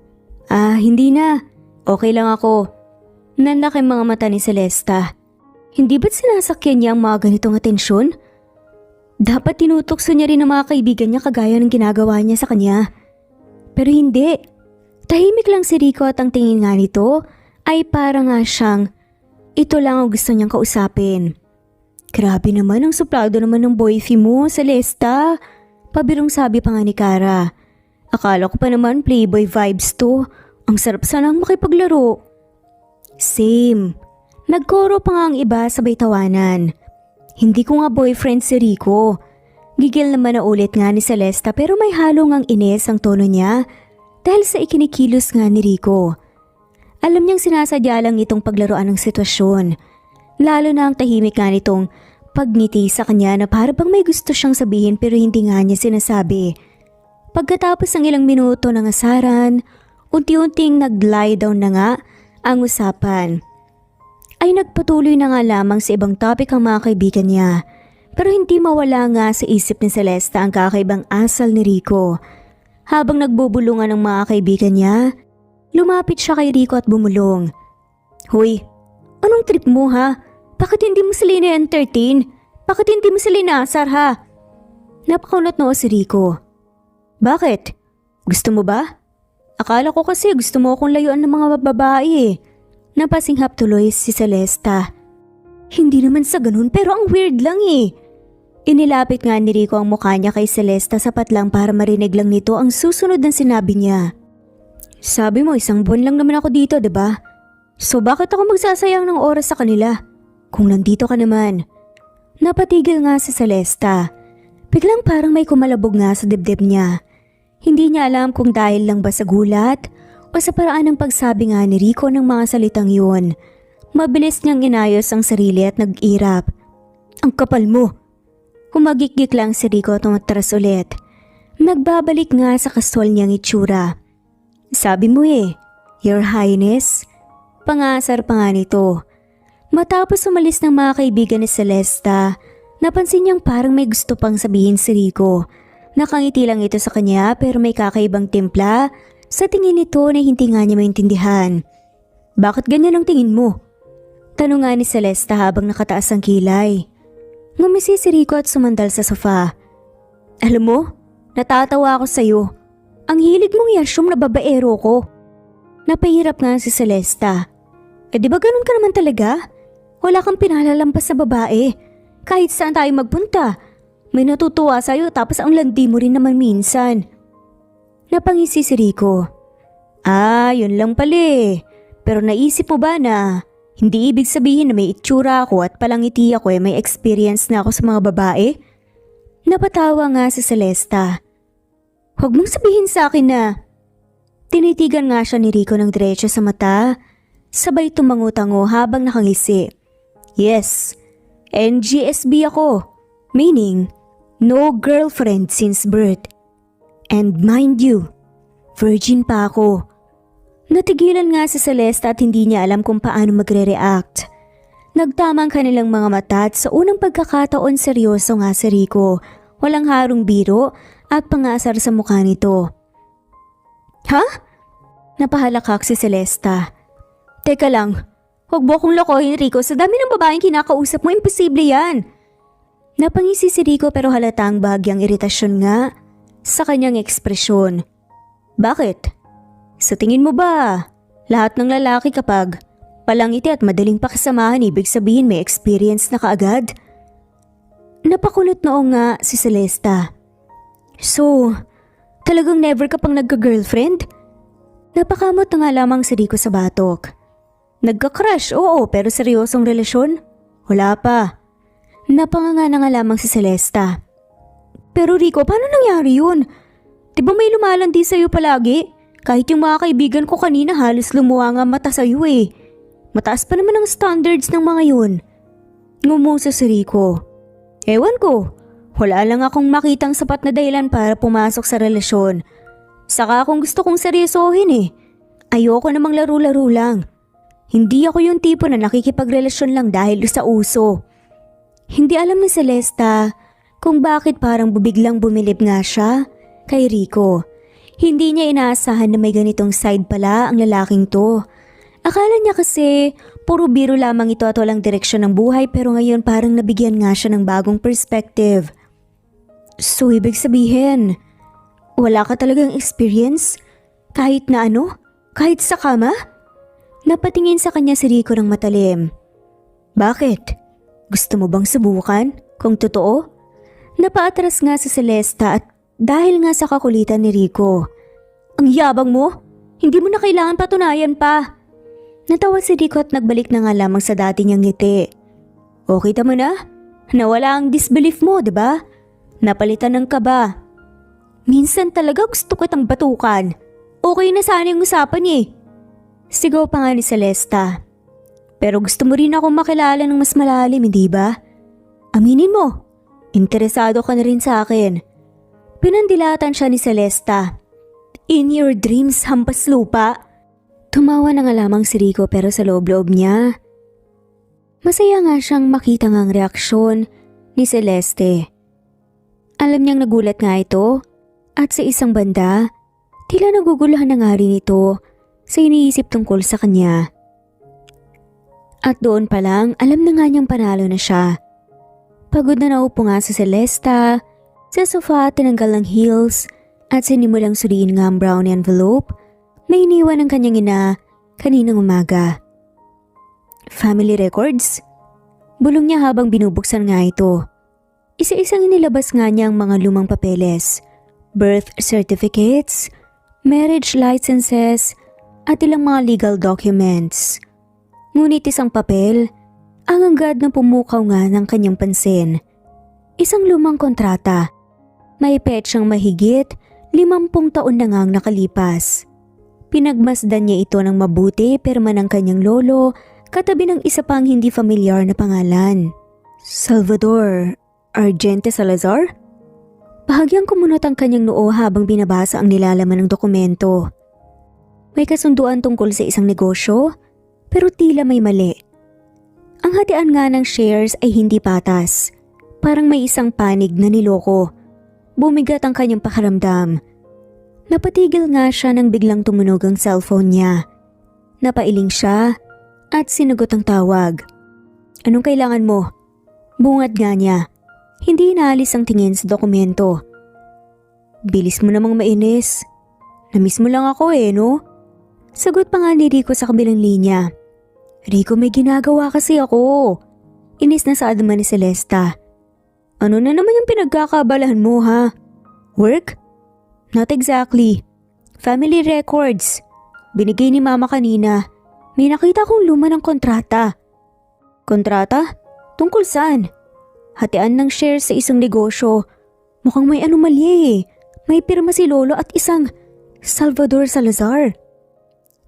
Hindi na. Okay lang ako. Nanlaki mga mata ni Celesta. Hindi ba't sinasakyan niya ang mga ganitong atensyon? Dapat tinutokso niya rin ang mga kaibigan niya kagaya ng ginagawa niya sa kanya. Pero hindi. Tahimik lang si Rico at ang tingin nga nito ay para nga siyang ito lang ang gusto niyang kausapin. Grabe naman ang suplado naman ng boyfie mo, Celesta. Pabirong sabi pa nga ni Kara. Akala ko pa naman playboy vibes to. Ang sarap sanang makipaglaro. Same. Nagkoro pa nga ang iba sabay tawanan. Hindi ko nga boyfriend si Rico. Gigil naman na ulit nga ni Celesta pero may halong ang ines ang tono niya dahil sa ikinikilos nga ni Rico. Alam niyang sinasadya lang itong paglaruan ng sitwasyon. Lalo na ang tahimik nga nitong pagngiti sa kanya na para bang may gusto siyang sabihin pero hindi nga niya sinasabi. Pagkatapos ng ilang minuto ng asaran, unti-unting nag-lie down na nga ang usapan. Ay nagpatuloy na nga lamang sa ibang topic ang mga kaibigan niya. Pero hindi mawala nga sa isip ni Celesta ang kakaibang asal ni Rico. Habang nagbubulungan ng mga kaibigan niya, lumapit siya kay Rico at bumulong. Hoy, anong trip mo ha? Bakit hindi mo sila ina-entertain? Bakit hindi mo sila inaasar ha? Napakunot noo si Rico. Bakit? Gusto mo ba? Akala ko kasi gusto mo akong layuan ng mga babae. Napasinghap tuloy si Celesta. Hindi naman sa ganun pero ang weird lang Inilapit nga ni Rico ang mukha niya kay Celesta sapat lang para marinig lang nito ang susunod na sinabi niya. Sabi mo 1 buwan lang naman ako dito, 'di ba? So bakit ako magsasayang ng oras sa kanila? Kung nandito ka naman. Napatigil nga si Celesta. Biglang parang may kumalabog nga sa dibdib niya. Hindi niya alam kung dahil lang ba sa gulat o sa paraan ng pagsabi nga ni Rico ng mga salitang yun. Mabilis niyang inayos ang sarili at nag-irap. Ang kapal mo! Humagikgik lang si Rico at umatras ulit. Nagbabalik nga sa kasual niyang itsura. Sabi mo Your Highness, Pangasar pa nga nito. Matapos umalis ng mga kaibigan ni Celesta, napansin niyang parang may gusto pang sabihin si Rico. Nakangiti lang ito sa kanya pero may kakaibang timpla sa tingin nito na hindi nga niya maintindihan. Bakit ganyan ang tingin mo? Tanong nga ni Celesta habang nakataas ang kilay. Ngumisi si Rico at sumandal sa sofa. Alam mo, natatawa ako sa'yo. Ang hilig mong i-assume na babaero ko. Napahirap nga si Celesta. Di ba ganun ka naman talaga? Wala kang pinalalampas sa babae. Kahit saan tayo magpunta. May natutuwa sa'yo tapos ang landi mo rin naman minsan. Napangisi si Rico. Yun lang pala eh. Pero naisip mo ba na hindi ibig sabihin na may itsura ako at palangiti ako may experience na ako sa mga babae? Napatawa nga si Celesta. Huwag mong sabihin sa akin na. Tinitigan nga siya ni Rico ng diretso sa mata. Sabay tumango-tango habang nakangisi. Yes, NGSB ako. Meaning, no girlfriend since birth. And mind you, virgin pa ako. Natigilan nga si Celesta at hindi niya alam kung paano magre-react. Nagtama ang kanilang mga mata at sa unang pagkakataon seryoso nga si Rico. Walang harong biro at pangasar sa mukha nito. Ha? Napahalakak si Celesta. Teka lang, huwag mo akong lokohin Rico, sa dami ng babaeng kinakausap mo, imposible yan. Napangisi si Rico pero halatang bahagyang iritasyon nga sa kanyang ekspresyon. Bakit? Sa tingin mo ba, lahat ng lalaki kapag palangiti at madaling pakisamahan ibig sabihin may experience na kaagad? Napakulot noong nga si Celesta. So, talagang never ka pang nagka-girlfriend? Napakamot na nga lamang si Rico sa batok. Nagka-crush, oo, pero seryosong relasyon? Wala pa. Napanganga na nga lamang si Celesta. Pero Rico, paano nangyari yun? Diba may lumalandi sa'yo palagi? Kahit yung mga kaibigan ko kanina halos lumuha nga mata sa'yo eh. Mataas pa naman ang standards ng mga yun. Ngumusa si Rico. Ewan ko, wala lang akong makitang sapat na dahilan para pumasok sa relasyon. Saka kung gusto kong seryosohin eh. Ayoko namang laro-laro lang. Hindi ako yung tipo na nakikipagrelasyon lang dahil sa uso. Hindi alam ni Celesta kung bakit parang bubiglang bumilib nga siya kay Rico. Hindi niya inaasahan na may ganitong side pala ang lalaking to. Akala niya kasi puro biro lamang ito at walang direksyon ng buhay pero ngayon parang nabigyan nga siya ng bagong perspective. So ibig sabihin, wala ka talagang experience? Kahit na ano? Kahit sa kama? Napatingin sa kanya si Rico ng matalim. Bakit? Gusto mo bang subukan? Kung totoo? Napaatras nga si Celesta at dahil nga sa kakulitan ni Rico. Ang yabang mo? Hindi mo na kailangan patunayan pa. Natawa si Rico at nagbalik na nga lamang sa dati niyang ngiti. O kita mo na? Nawala ang disbelief mo, diba? Napalitan ng kaba. Minsan talaga gusto ko itang batukan. Okay na sana yung usapan eh. Sigaw pa nga ni Celesta. Pero gusto mo rin akong makilala ng mas malalim, hindi ba? Aminin mo, interesado ka na rin sa akin. Pinandilatan siya ni Celesta. In your dreams, hampas lupa. Tumawa na nga lamang si Rico pero sa loob-loob niya. Masaya nga siyang makita ngang reaksyon ni Celeste. Alam niyang nagulat nga ito. At sa isang banda, tila naguguluhan na nga rin ito sa iniisip tungkol sa kanya. At doon pa lang, alam na nga niyang panalo na siya. Pagod na naupo nga sa Celesta, sa sofa tinanggal ng heels at sinimulang suriin nga ang brown envelope na iniwan ng kanyang ina kaninang umaga. Family records? Bulong niya habang binubuksan nga ito. Isa-isang inilabas nga niya ang mga lumang papeles. Birth certificates, marriage licenses, at ilang mga legal documents. Ngunit isang papel, ang agad na pumukaw nga ng kanyang pansin. Isang lumang kontrata. May petsang mahigit 50 taon na ngang nakalipas. Pinagmasdan niya ito ng mabuti pirma ng kanyang lolo katabi ng isa pang hindi familiar na pangalan. Salvador Argente Salazar? Bahagyang kumunot ang kanyang noo habang binabasa ang nilalaman ng dokumento. May kasunduan tungkol sa isang negosyo, pero tila may mali. Ang hatian nga ng shares ay hindi patas. Parang may isang panig na niloko. Bumigat ang kanyang pakiramdam. Napatigil nga siya nang biglang tumunog ang cellphone niya. Napailing siya at sinagot ang tawag. Anong kailangan mo? Bungad nga niya. Hindi inaalis ang tingin sa dokumento. Bilis mo namang mainis. Namiss mo lang ako no? Sagot pa nga ni Rico sa kabilang linya. Rico, may ginagawa kasi ako. Inis na saad naman ni Celesta. Ano na naman yung pinagkakabalahan mo ha? Work? Not exactly. Family records. Binigay ni mama kanina. May nakita kong luma ng kontrata. Kontrata? Tungkol saan? Hatian ng shares sa isang negosyo. Mukhang may anomalya May pirma si Lolo at isang Salvador Salazar.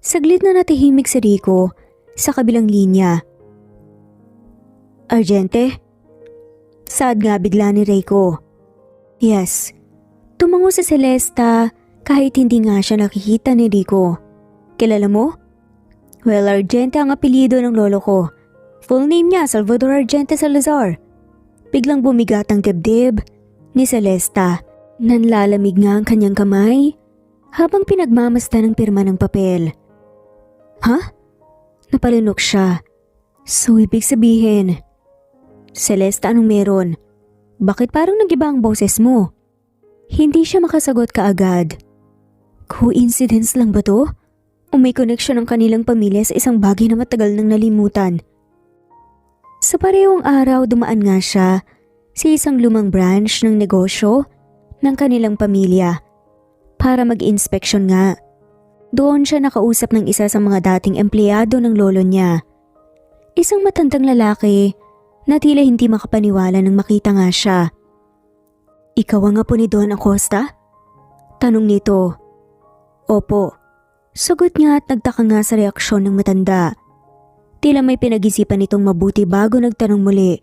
Saglit na natahimik si Rico sa kabilang linya. Argente? Saad nga bigla ni Rico. Yes. Tumango si Celesta kahit hindi nga siya nakikita ni Rico. Kilala mo? Well, Argente ang apelyido ng lolo ko. Full name niya, Salvador Argente Salazar. Biglang bumigat ang dibdib ni Celesta. Nanlalamig nga ang kanyang kamay habang pinagmamasdan ng pirma ng papel. Ha? Napalunok siya. So ibig sabihin, Celesta, anong meron? Bakit parang nag-iba ang boses mo? Hindi siya makasagot kaagad. Coincidence lang ba to? O may connection ng kanilang pamilya sa isang bagay na matagal nang nalimutan? Sa parehong araw dumaan nga siya sa isang lumang branch ng negosyo ng kanilang pamilya para mag-inspeksyon nga. Doon siya nakausap ng isa sa mga dating empleyado ng lolo niya. Isang matandang lalaki na tila hindi makapaniwala nang makita nga siya. Ikaw ang apo ni Don Acosta? Tanong nito. Opo. Sagot niya at nagtaka nga sa reaksyon ng matanda. Tila may pinag-isipan itong mabuti bago nagtanong muli.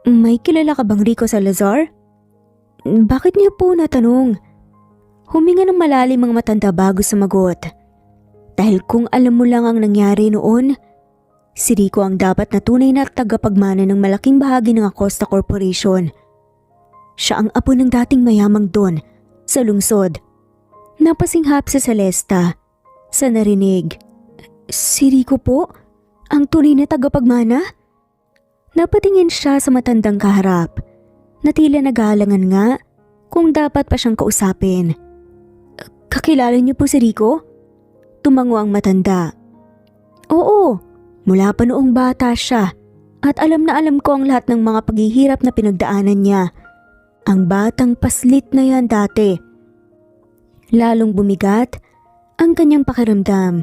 May kilala ka bang Rico Salazar? Bakit niya po natanong? Huminga ng malalim ang matanda bago sumagot. Dahil kung alam mo lang ang nangyari noon, si Rico ang dapat na tunay na tagapagmana ng malaking bahagi ng Acosta Corporation. Siya ang apo ng dating mayamang Don sa lungsod. Napasinghap si Celesta sa narinig. Si Rico po? Ang tunay na tagapagmana? Napatingin siya sa matandang kaharap na tila nag-aalangan nga kung dapat pa siyang kausapin. Kakilala niyo po si Rico? Tumango ang matanda. Oo, mula pa noong bata siya at alam na alam ko ang lahat ng mga paghihirap na pinagdaanan niya. Ang batang paslit na yan dati. Lalong bumigat ang kanyang pakiramdam.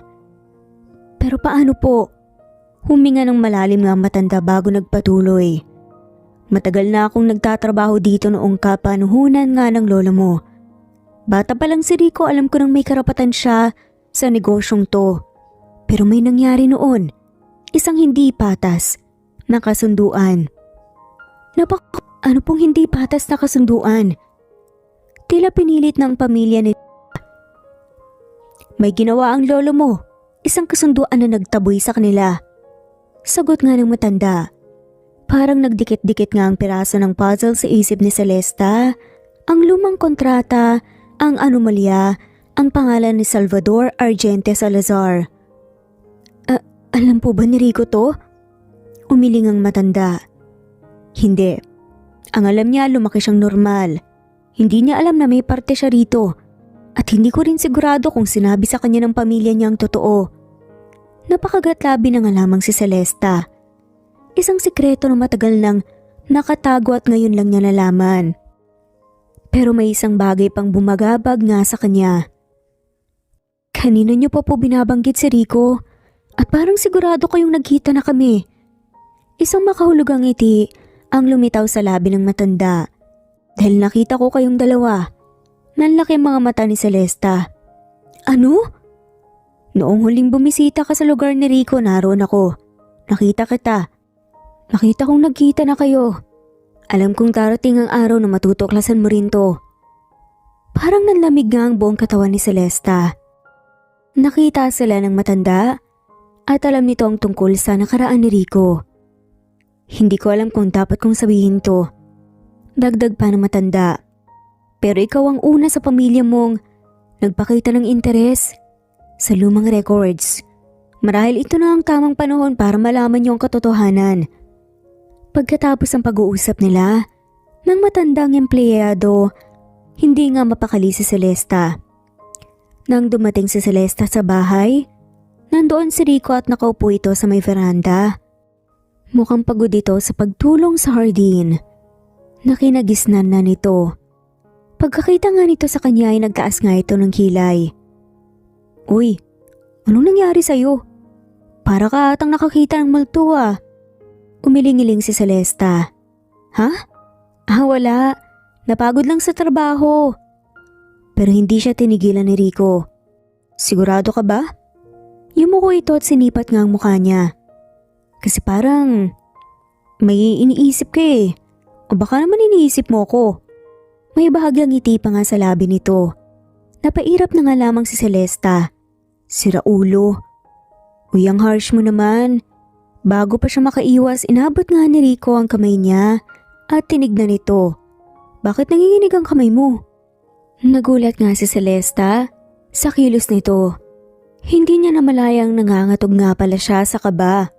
Pero paano po? Huminga ng malalim nga matanda bago nagpatuloy. Matagal na akong nagtatrabaho dito noong kapanuhunan nga ng lola mo. Bata pa lang si Rico, alam ko nang may karapatan siya sa negosyong to. Pero may nangyari noon. Isang hindi patas na kasunduan. Ano pong hindi patas na kasunduan? Tila pinilit ng pamilya ni May ginawa ang lolo mo. Isang kasunduan na nagtaboy sa kanila. Sagot nga ng matanda. Parang nagdikit-dikit nga ang piraso ng puzzle sa isip ni Celesta. Ang lumang kontrata, ang anomalya, ang pangalan ni Salvador Argente Salazar. Alam po ba ni Rico to? Umiling ang matanda. Hindi. Ang alam niya, lumaki siyang normal. Hindi niya alam na may parte siya rito. At hindi ko rin sigurado kung sinabi sa kanya ng pamilya niya ang totoo. Napakagatlabi na nga lamang si Celesta. Isang sikreto na matagal nang nakatago at ngayon lang niya nalaman. Pero may isang bagay pang bumagabag nga sa kanya. Kanina niyo pa po binabanggit si Rico at parang sigurado kayong nagkita na kami. Isang makahulugang ngiti ang lumitaw sa labi ng matanda. Dahil nakita ko kayong dalawa. Nanlaki ang mga mata ni Celesta. Ano? Noong huling bumisita ka sa lugar ni Rico, naroon ako. Nakita kita. Nakita kong nagkita na kayo. Alam kong darating ang araw na matutuklasan mo rin to. Parang nanlamig nga ang buong katawan ni Celesta. Nakita sila ng matanda At alam nito ang tungkol sa nakaraan ni Rico. Hindi ko alam kung dapat kong sabihin to. Dagdag pa ng matanda. Pero ikaw ang una sa pamilya mong nagpakita ng interes sa lumang records. Marahil ito na ang tamang panahon para malaman niyo ang katotohanan. Pagkatapos ng pag-uusap nila, ng matandang empleyado, hindi nga mapakali si Celesta. Nang dumating si Celesta sa bahay, nandoon si Rico at nakaupo ito sa may veranda. Mukhang pagod ito sa pagtulong sa hardin. Nakinagisnan na nito. Pagkakita nga nito sa kanya ay nagtaas nga ito ng kilay. Uy, anong nangyari sa'yo? Para ka atang nakakita ng multo ah. Umiling-iling si Celesta. Ha? Wala. Napagod lang sa trabaho. Pero hindi siya tinigilan ni Rico. Sigurado ka ba? Yumuko ito at sinipat nga ang mukha niya. Kasi parang may iniisip ka eh. O baka naman iniisip mo ko. May bahagyang ngiti pa nga sa labi nito. Napairap na nga lamang si Celesta. Sira ulo. Uy, ang harsh mo naman. Bago pa siya makaiwas, inabot nga ni Rico ang kamay niya at tinignan nito. Bakit nanginginig ang kamay mo? Nagulat nga si Celesta sa kilos nito. Hindi niya namalayang nangangatog nga pala siya sa kaba.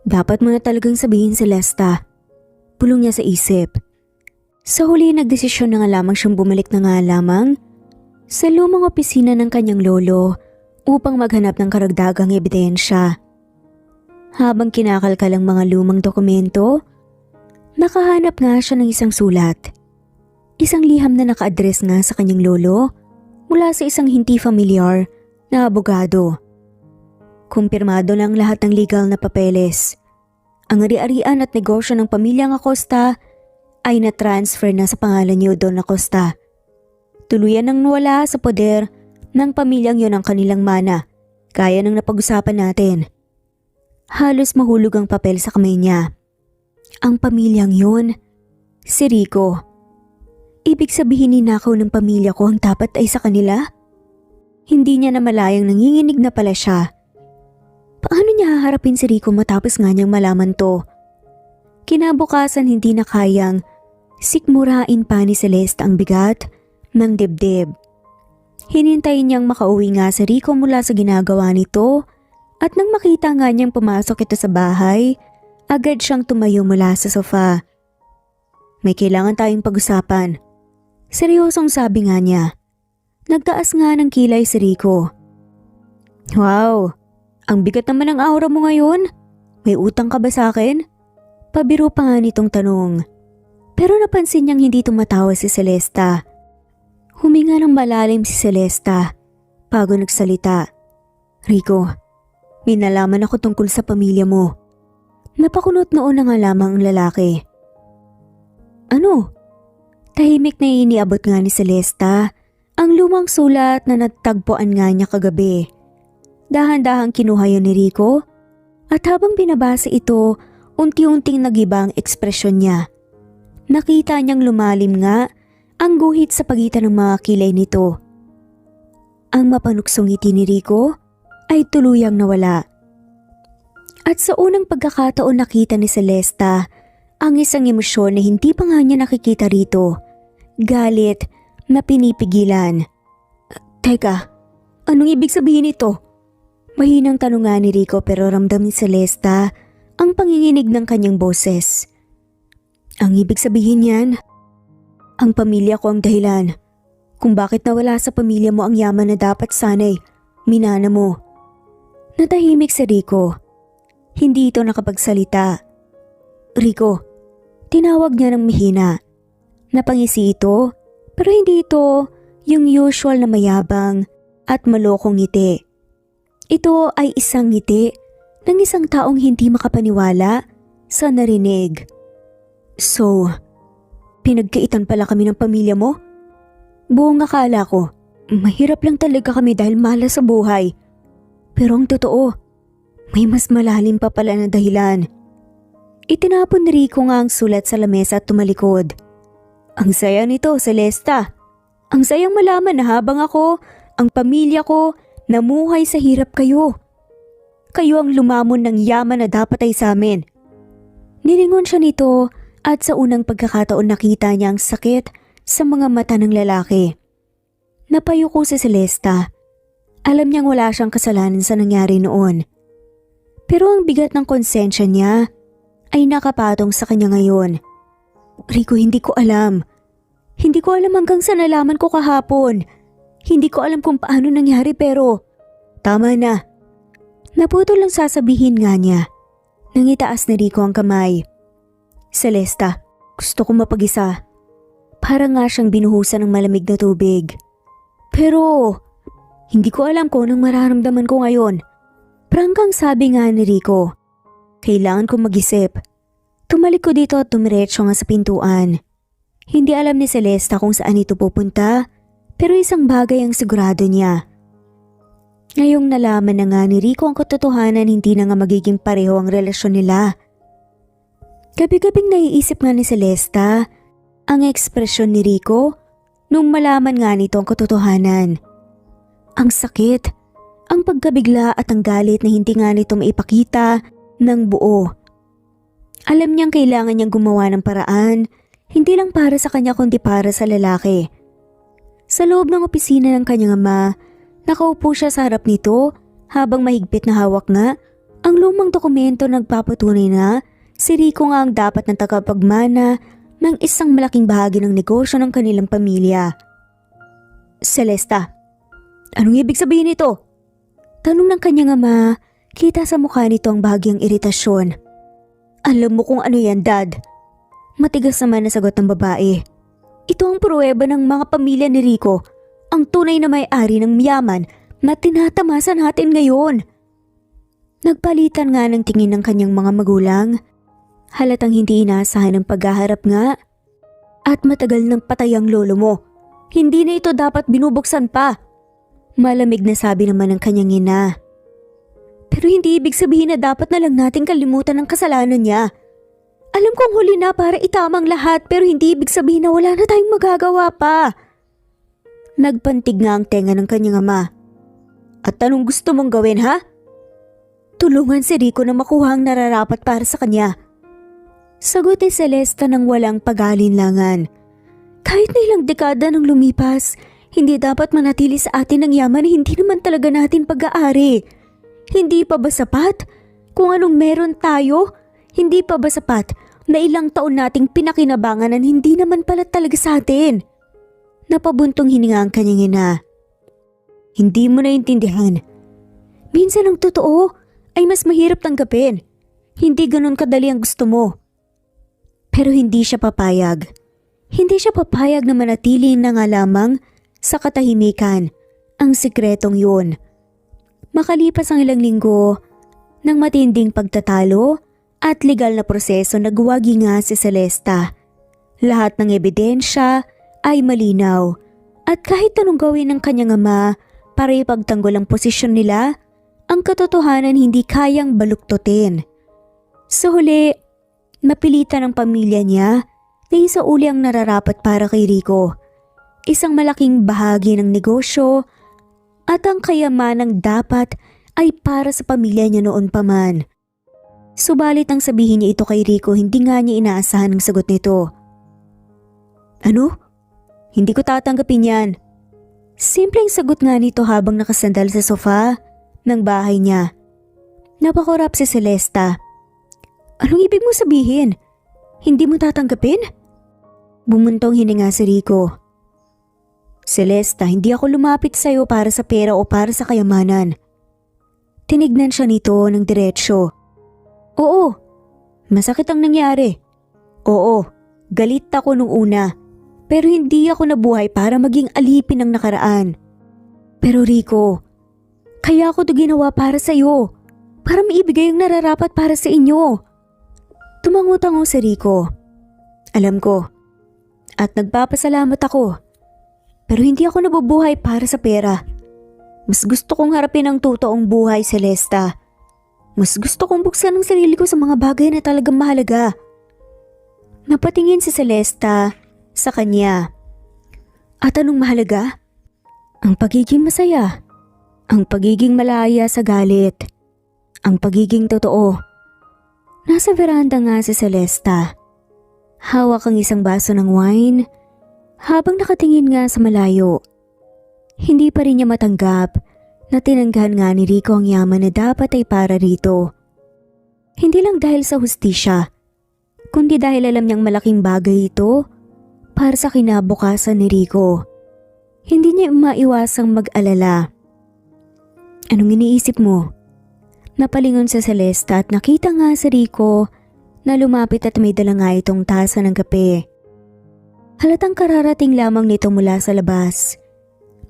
Dapat mo na talagang sabihin, Celesta. Pulong niya sa isip. Sa huli nagdesisyon na nga lamang siyang bumalik na nga lamang sa lumang opisina ng kanyang lolo upang maghanap ng karagdagang ebidensya. Habang kinakalkal ang mga lumang dokumento, nakahanap nga siya ng isang sulat. Isang liham na naka-address nga sa kanyang lolo mula sa isang hindi familiar na abogado. Kumpirmado ng lahat ng legal na papeles. Ang ari-arian at negosyo ng pamilyang Acosta ay na-transfer na sa pangalan ni Don Acosta. Tuluyan nang nawala sa poder ng pamilyang yon ang kanilang mana, gaya ng napag-usapan natin. Halos mahulog ang papel sa kamay niya. Ang pamilyang yon, si Rico. Ibig sabihin ninakaw ng pamilya ko ang dapat ay sa kanila? Hindi niya namalayang nanginginig na pala siya. Paano niya haharapin si Rico matapos nga niyang malaman to? Kinabukasan hindi na kayang sikmurain pa ni Celeste ang bigat ng dibdib. Hinintay niyang makauwi nga si Rico mula sa ginagawa nito at nang makita nga niyang pumasok ito sa bahay, agad siyang tumayo mula sa sofa. May kailangan tayong pag-usapan. Seryosong sabi nga niya. Nagtaas nga ng kilay si Rico. Wow, ang bigat naman ng aura mo ngayon. May utang ka ba sa akin? Pabiro pa nga nitong tanong. Pero napansin niyang hindi tumatawa si Celesta. Huminga ng malalim si Celesta bago nagsalita. Rico, may nalaman ako tungkol sa pamilya mo. Napakunot noon na nga lamang ang lalaki. Ano? Tahimik na iniabot nga ni Celesta ang lumang sulat na natagpuan nga niya kagabi. Dahan-dahang kinuha yun ni Rico at habang binabasa ito, unti-unting nagiba ang ekspresyon niya. Nakita niyang lumalim nga ang guhit sa pagitan ng mga kilay nito. Ang mapanuksong ngiti ni Rico ay tuluyang nawala. At sa unang pagkakataon nakita ni Celesta ang isang emosyon na hindi pa nga niya nakikita rito. Galit na pinipigilan. Teka, anong ibig sabihin ito? Mahinang tanong nga ni Rico pero ramdam ni Celesta ang panginginig ng kanyang boses. Ang ibig sabihin yan, ang pamilya ko ang dahilan kung bakit nawala sa pamilya mo ang yaman na dapat sana'y minana mo. Natahimik si Rico. Hindi ito nakapagsalita. Rico, tinawag niya ng mahina. Napangisi ito pero hindi ito yung usual na mayabang at malokong ngiti. Ito ay isang ngiti ng isang taong hindi makapaniwala sa narinig. So, pinagkaitan pala kami ng pamilya mo? Buong akala ko, mahirap lang talaga kami dahil malas sa buhay. Pero ang totoo, may mas malalim pa pala na dahilan. Itinapon ni Rico nga ang sulat sa lamesa at tumalikod. Ang saya nito, Celesta. Ang sayang malaman na habang ako, ang pamilya ko, namuhay sa hirap kayo. Kayo ang lumamon ng yaman na dapat ay sa amin. Nilingon siya nito at sa unang pagkakataon nakita niya ang sakit sa mga mata ng lalaki. Napayuko si Celesta. Alam niyang wala siyang kasalanan sa nangyari noon. Pero ang bigat ng konsensya niya ay nakapatong sa kanya ngayon. Rico, hindi ko alam. Hindi ko alam hanggang sa nalaman ko kahapon. Hindi ko alam kung paano nangyari pero tama na. Naputol lang sasabihin nga niya. Nang itaas ni Rico ang kamay. Celesta, gusto ko mapag-isa. Para nga siyang binuhusan ng malamig na tubig. Pero hindi ko alam kung anong mararamdaman ko ngayon. Prangkang sabi nga ni Rico. Kailangan kong mag-isip. Tumalik ko dito at tumiretso nga sa pintuan. Hindi alam ni Celesta kung saan ito pupunta, pero isang bagay ang sigurado niya. Ngayong nalaman na nga ni Rico ang katotohanan, hindi na nga magiging pareho ang relasyon nila. Gabi-gabing naiisip nga ni Celesta ang ekspresyon ni Rico nung malaman nga nito ang katotohanan. Ang sakit, ang pagkabigla at ang galit na hindi nga nito maipakita ng buo. Alam niyang kailangan niyang gumawa ng paraan, hindi lang para sa kanya kundi para sa lalaki. Sa loob ng opisina ng kanyang ama, nakaupo siya sa harap nito habang mahigpit na hawak nga ang lumang dokumento nagpapatunay na si Rico nga ang dapat ng tagapagmana ng isang malaking bahagi ng negosyo ng kanilang pamilya. Celesta, anong ibig sabihin nito? Tanong ng kanyang ama, kita sa mukha nito ang bahagyang iritasyon. Alam mo kung ano yan, Dad. Matigas naman na sagot ng babae. Ito ang pruweba ng mga pamilya ni Rico, ang tunay na may-ari ng yaman na tinatamasa natin ngayon. Nagpalitan nga ng tingin ng kanyang mga magulang. Halatang hindi inaasahan ang paghaharap nga. At matagal nang patay ang lolo mo. Hindi na ito dapat binubuksan pa. Malamig na sabi naman ng kanyang ina. Pero hindi ibig sabihin na dapat na lang nating kalimutan ang kasalanan niya. Alam kong huli na para itamang lahat pero hindi ibig sabihin na wala na tayong magagawa pa. Nagpantig nga ang tenga ng kanyang ama. At anong gusto mong gawin, ha? Tulungan si Rico na makuha ang nararapat para sa kanya. Sagot ni Celesta ng walang pag-alinlangan. Kahit na ilang dekada nang lumipas, hindi dapat manatili sa atin ang yaman na hindi naman talaga natin pag-aari. Hindi pa ba sapat? Kung anong meron tayo, hindi pa ba sapat na ilang taon nating pinakinabangan na hindi naman pala talaga sa atin? Napabuntong hininga ang kanyang ina. Hindi mo naintindihan. Minsan ang totoo ay mas mahirap tanggapin. Hindi ganun kadali ang gusto mo. Pero hindi siya papayag. Hindi siya papayag na manatili na nga lamang sa katahimikan ang sikretong yun. Makalipas ang ilang linggo, ng matinding pagtatalo at legal na proseso nagwagi nga si Celesta. Lahat ng ebidensya ay malinaw at kahit anong gawin ng kanyang ama para ipagtanggol ang posisyon nila, ang katotohanan hindi kayang baluktutin. Sa huli, napilitan ng pamilya niya na isauli ang nararapat para kay Rico. Isang malaking bahagi ng negosyo at ang kayamanang dapat ay para sa pamilya niya noon pa man. Subalit ang sabihin niya ito kay Rico, hindi nga niya inaasahan ang sagot nito. Ano? Hindi ko tatanggapin yan. Simpleng sagot nga nito habang nakasandal sa sofa ng bahay niya. Napakurap si Celesta. Anong ibig mo sabihin? Hindi mo tatanggapin? Bumuntong hininga si Rico. Celesta, hindi ako lumapit sa iyo para sa pera o para sa kayamanan. Tinignan siya nito ng diretsyo. Oo, masakit ang nangyari. Oo, galit ako nung una. Pero hindi ako nabuhay para maging alipin ng nakaraan. Pero Rico, kaya ako to ginawa para sa iyo. Para maibigay ang nararapat para sa inyo. Tumango-tango si Rico. Alam ko. At nagpapasalamat ako. Pero hindi ako nabubuhay para sa pera. Mas gusto kong harapin ang totoong buhay, Celesta. Mas gusto kong buksan ang sarili ko sa mga bagay na talagang mahalaga. Napatingin si Celesta sa kanya. At anong mahalaga? Ang pagiging masaya. Ang pagiging malaya sa galit. ang pagiging totoo. Nasa veranda nga si Celesta. Hawak ang isang baso ng wine habang nakatingin nga sa malayo. Hindi pa rin niya matanggap na tinanggahan nga ni Rico ang yaman na dapat ay para rito. Hindi lang dahil sa hustisya, kundi dahil alam niyang malaking bagay ito para sa kinabukasan ni Rico. Hindi niya maiwasang mag-alala. Anong iniisip mo? Napalingon sa Celesta at nakita nga si Rico na lumapit at may dala nga itong tasa ng kape. Halatang kararating lamang nito mula sa labas.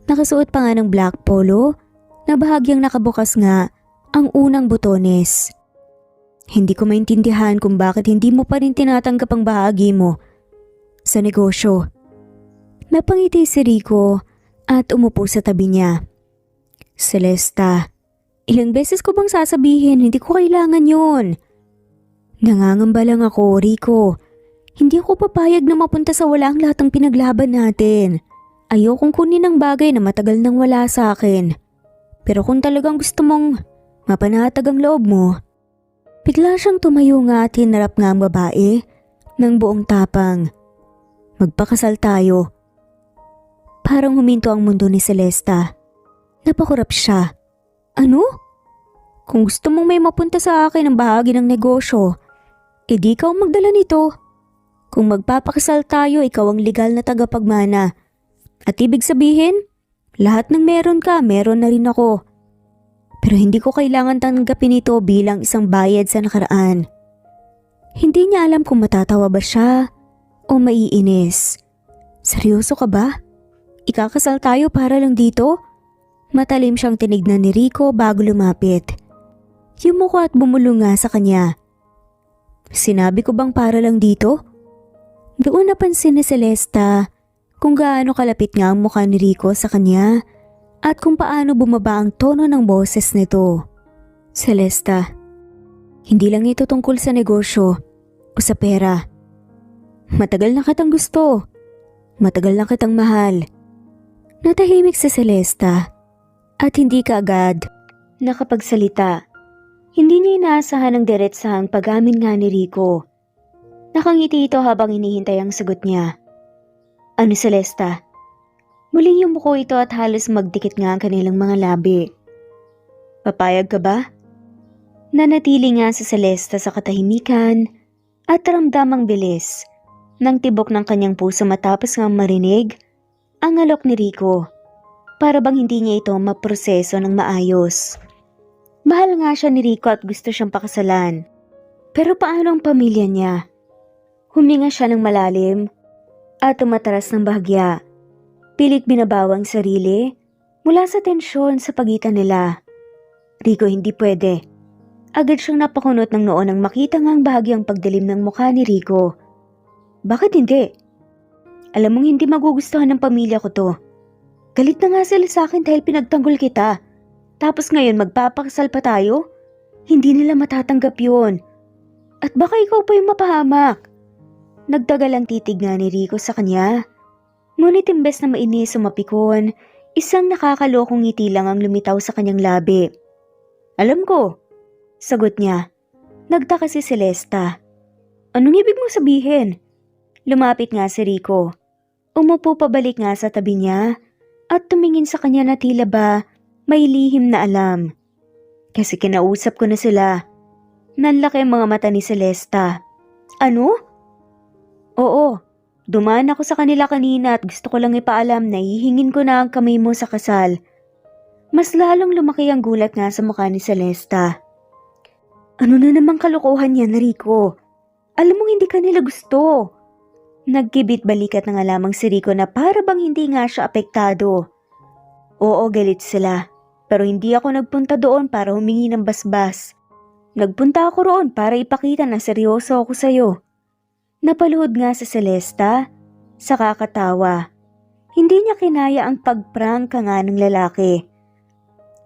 Nakasuot pa nga ng black polo na bahagyang nakabukas nga ang unang butones. Hindi ko maintindihan kung bakit hindi mo pa rin tinatanggap ang bahagi mo sa negosyo. Napangiti si Rico at umupo sa tabi niya. Celesta, ilang beses ko bang sasabihin hindi ko kailangan yon? Nangangamba lang ako, Rico. Hindi ako papayag na mapunta sa wala ang lahat ng pinaglaban natin. Ayokong kunin ang bagay na matagal nang wala sa akin. Pero kung talagang gusto mong mapanatag ang loob mo. Bigla siyang tumayo nga at hinarap nga ang babae ng buong tapang. Magpakasal tayo. Parang huminto ang mundo ni Celesta. Napakurap siya. Ano? Kung gusto mong may mapunta sa akin ang bahagi ng negosyo, edi ikaw ang magdala nito. Kung magpapakasal tayo, ikaw ang legal na tagapagmana. At ibig sabihin, lahat ng meron ka, meron na rin ako. Pero hindi ko kailangan tanggapin ito bilang isang bayad sa nakaraan. Hindi niya alam kung matatawa ba siya o maiinis. Seryoso ka ba? Ikakasal tayo para lang dito? Matalim siyang tinignan ni Rico bago lumapit. Yumuko at bumulong nga sa kanya. Sinabi ko bang para lang dito? Doon napansin ni Celesta kung gaano kalapit nga ang mukha ni Rico sa kanya at kung paano bumaba ang tono ng boses nito. Celesta, hindi lang ito tungkol sa negosyo o sa pera. Matagal na kitang gusto. Matagal na kitang mahal. Natahimik si Celesta at hindi kaagad nakapagsalita. Hindi niya inaasahan ang diretsahang pag-amin nga ni Rico. Nakangiti ito habang hinihintay ang sagot niya. Ano, Celesta? Muling yumuko ito at halos magdikit nga ang kanilang mga labi. Papayag ka ba? Nanatili nga si Celesta sa katahimikan at ramdamang bilis ng tibok ng kanyang puso matapos nga marinig ang alok ni Rico. Para bang hindi niya ito maproseso ng maayos. Mahal nga siya ni Rico at gusto siyang pakasalan. Pero paano ang pamilya niya? Huminga siya ng malalim at tumatras ng bahagya. Pilit binabawang sarili mula sa tensyon sa pagitan nila. Rico, hindi pwede. Agad siyang napakunot ng noo nang makita nga ang bahagyang pagdilim ng mukha ni Rico. Bakit hindi? Alam mong hindi magugustuhan ng pamilya ko to. Galit na nga sila sa akin dahil pinagtanggol kita. Tapos ngayon magpapakasal pa tayo? Hindi nila matatanggap yun. At baka ikaw pa yung mapahamak. Nagtagal ang titig nga ni Rico sa kanya. Ngunit imbes na mainis o mapikon, isang nakakalokong ngiti lang ang lumitaw sa kanyang labi. Alam ko, sagot niya. Nagtaka si Celesta. Anong ibig mong sabihin? Lumapit nga si Rico. Umupo pabalik nga sa tabi niya at tumingin sa kanya na tila ba may lihim na alam. Kasi kinausap ko na sila. Nanlaki ang mga mata ni Celesta. Ano? Oo, dumaan ako sa kanila kanina at gusto ko lang ipaalam na hihingin ko na ang kamay mo sa kasal. Mas lalong lumaki ang gulat nga sa mukha ni Celesta. Ano na namang kalokohan yan, Rico? Alam mong hindi ka nila gusto. Nagkibit balikat na nga lamang si Rico na para bang hindi nga siya apektado. Oo, galit sila. Pero hindi ako nagpunta doon para humingi ng basbas. Nagpunta ako roon para ipakita na seryoso ako sa'yo. Napaluhod nga si Celesta sa kakatawa. Hindi niya kinaya ang pagprank nga ng lalaki.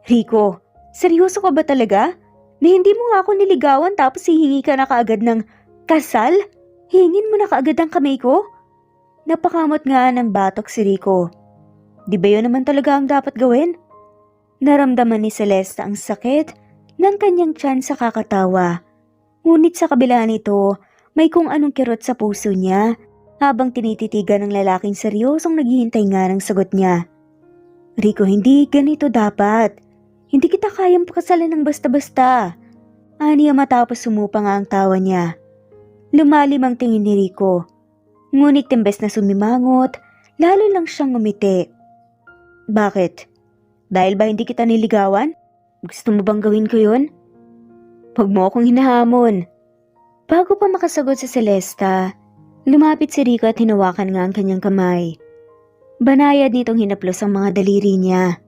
Rico, seryoso ka ba talaga? Na hindi mo nga ako niligawan tapos hihingi ka na kaagad ng kasal? Hingin mo na kaagad ang kamay ko? Napakamot nga ng batok si Rico. Di ba yun naman talaga ang dapat gawin? Naramdaman ni Celesta ang sakit ng kanyang tiyan sa kakatawa. Ngunit sa kabila nito, may kung anong kirot sa puso niya habang tinititigan ng lalaking seryosong naghihintay nga ng sagot niya. Rico, hindi ganito dapat. Hindi kita kayang pakasalan ng basta-basta. Aniya matapos sumupa nga ang tawa niya. Lumalim ang tingin ni Rico. Ngunit imbes na sumimangot, lalo lang siyang ngumiti. Bakit? Dahil ba hindi kita niligawan? Gusto mo bang gawin ko yun? Huwag mo akong hinahamon. Bago pa makasagot si Celesta, lumapit si Rico at hinawakan nga ang kanyang kamay. Banayad nitong hinaplos ang mga daliri niya.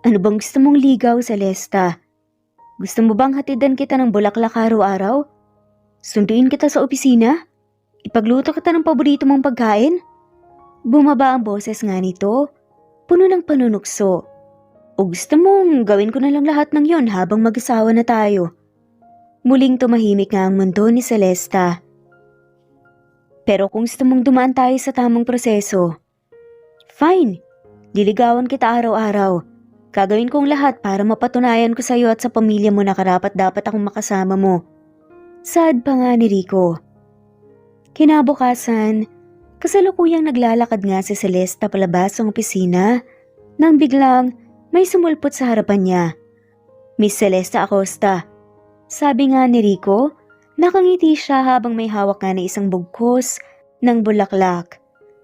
Ano bang gusto mong ligaw, Celesta? Gusto mo bang hatidan kita ng bulaklak araw-araw? Sunduin kita sa opisina? Ipagluto kita ng paborito mong pagkain? Bumaba ang boses nga nito, puno ng panunukso. O gusto mong gawin ko na lang lahat ng yon habang mag-asawa na tayo? Muling tumahimik nga ang mundo ni Celesta. Pero kung gusto mong dumaan tayo sa tamang proseso, fine, liligawan kita araw-araw. Gagawin kong lahat para mapatunayan ko sa iyo at sa pamilya mo na karapat-dapat akong makasama mo. Sad pa nga ni Rico. Kinabukasan, kasalukuyang naglalakad nga si Celesta palabas ng opisina nang biglang may sumulpot sa harapan niya. Miss Celesta Acosta. Sabi nga ni Rico, nakangiti siya habang may hawak nga na isang bugkos ng bulaklak.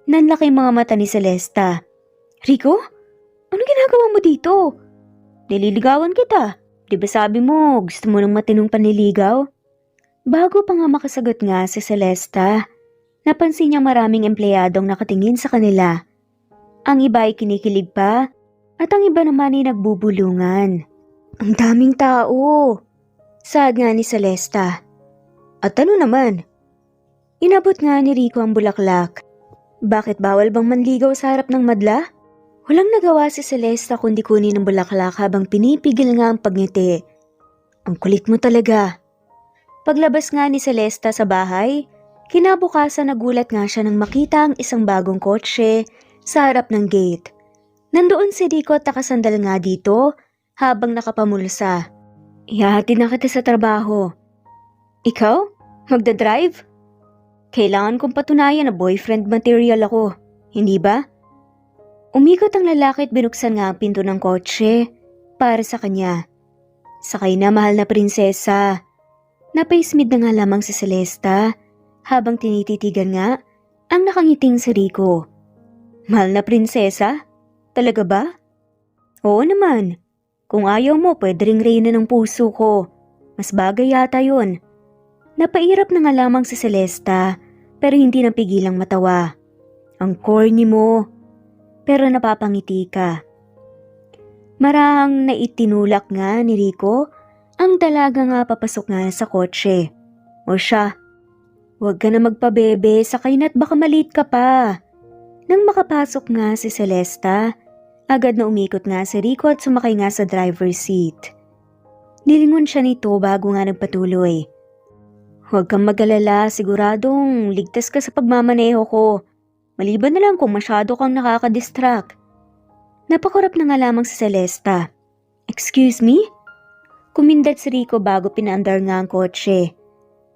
Nanlaki mga mata ni Celesta. Rico? Ano ginagawa mo dito? Nililigawan kita. Di ba sabi mo gusto mo ng matinong panliligaw? Bago pa nga makasagot nga si Celesta, napansin niya maraming empleyadong nakatingin sa kanila. Ang iba ay kinikilig pa at ang iba naman ay nagbubulungan. Ang daming tao. Saad nga ni Celesta. At ano naman? Inabot nga ni Rico ang bulaklak. Bakit bawal bang manligaw sa harap ng madla? Walang nagawa si Celesta kundi kunin ang bulaklak habang pinipigil nga ang pagngiti. Ang kulit mo talaga. Paglabas nga ni Celesta sa bahay, kinabukasan nagulat nga siya nang makita ang isang bagong kotse sa harap ng gate. Nandoon si Rico at nakasandal nga dito habang nakapamulsa. Ihahatid na kita sa trabaho. Ikaw? Magdadrive? Kailangan kong patunayan na boyfriend material ako, hindi ba? Umikot ang lalaki at binuksan nga ang pinto ng kotse para sa kanya. Sakay na, mahal na prinsesa. Napaismid na nga lamang si Celesta habang tinititigan nga ang nakangiting si Rico. Mahal na prinsesa? Talaga ba? Oo naman. Kung ayaw mo, pwede ring reyna ng puso ko. Mas bagay yata yun. Napairap na nga lamang si Celesta pero hindi napigilang matawa. Ang corny mo. Pero napapangiti ka. Marahang naitinulak nga ni Rico ang dalaga nga papasok nga sa kotse. O siya, huwag ka na magpabebe, sakay na't baka maliit ka pa. Nang makapasok nga si Celesta, agad na umikot nga si Rico at sumakay nga sa driver's seat. Nilingon siya nito bago nga nagpatuloy. Huwag kang mag-alala, siguradong ligtas ka sa pagmamaneho ko. Maliban na lang kung masyado kang nakaka-distract. Napakurap na nga lamang si Celesta. Excuse me? Kumindat si Rico bago pinaandar nga ang kotse.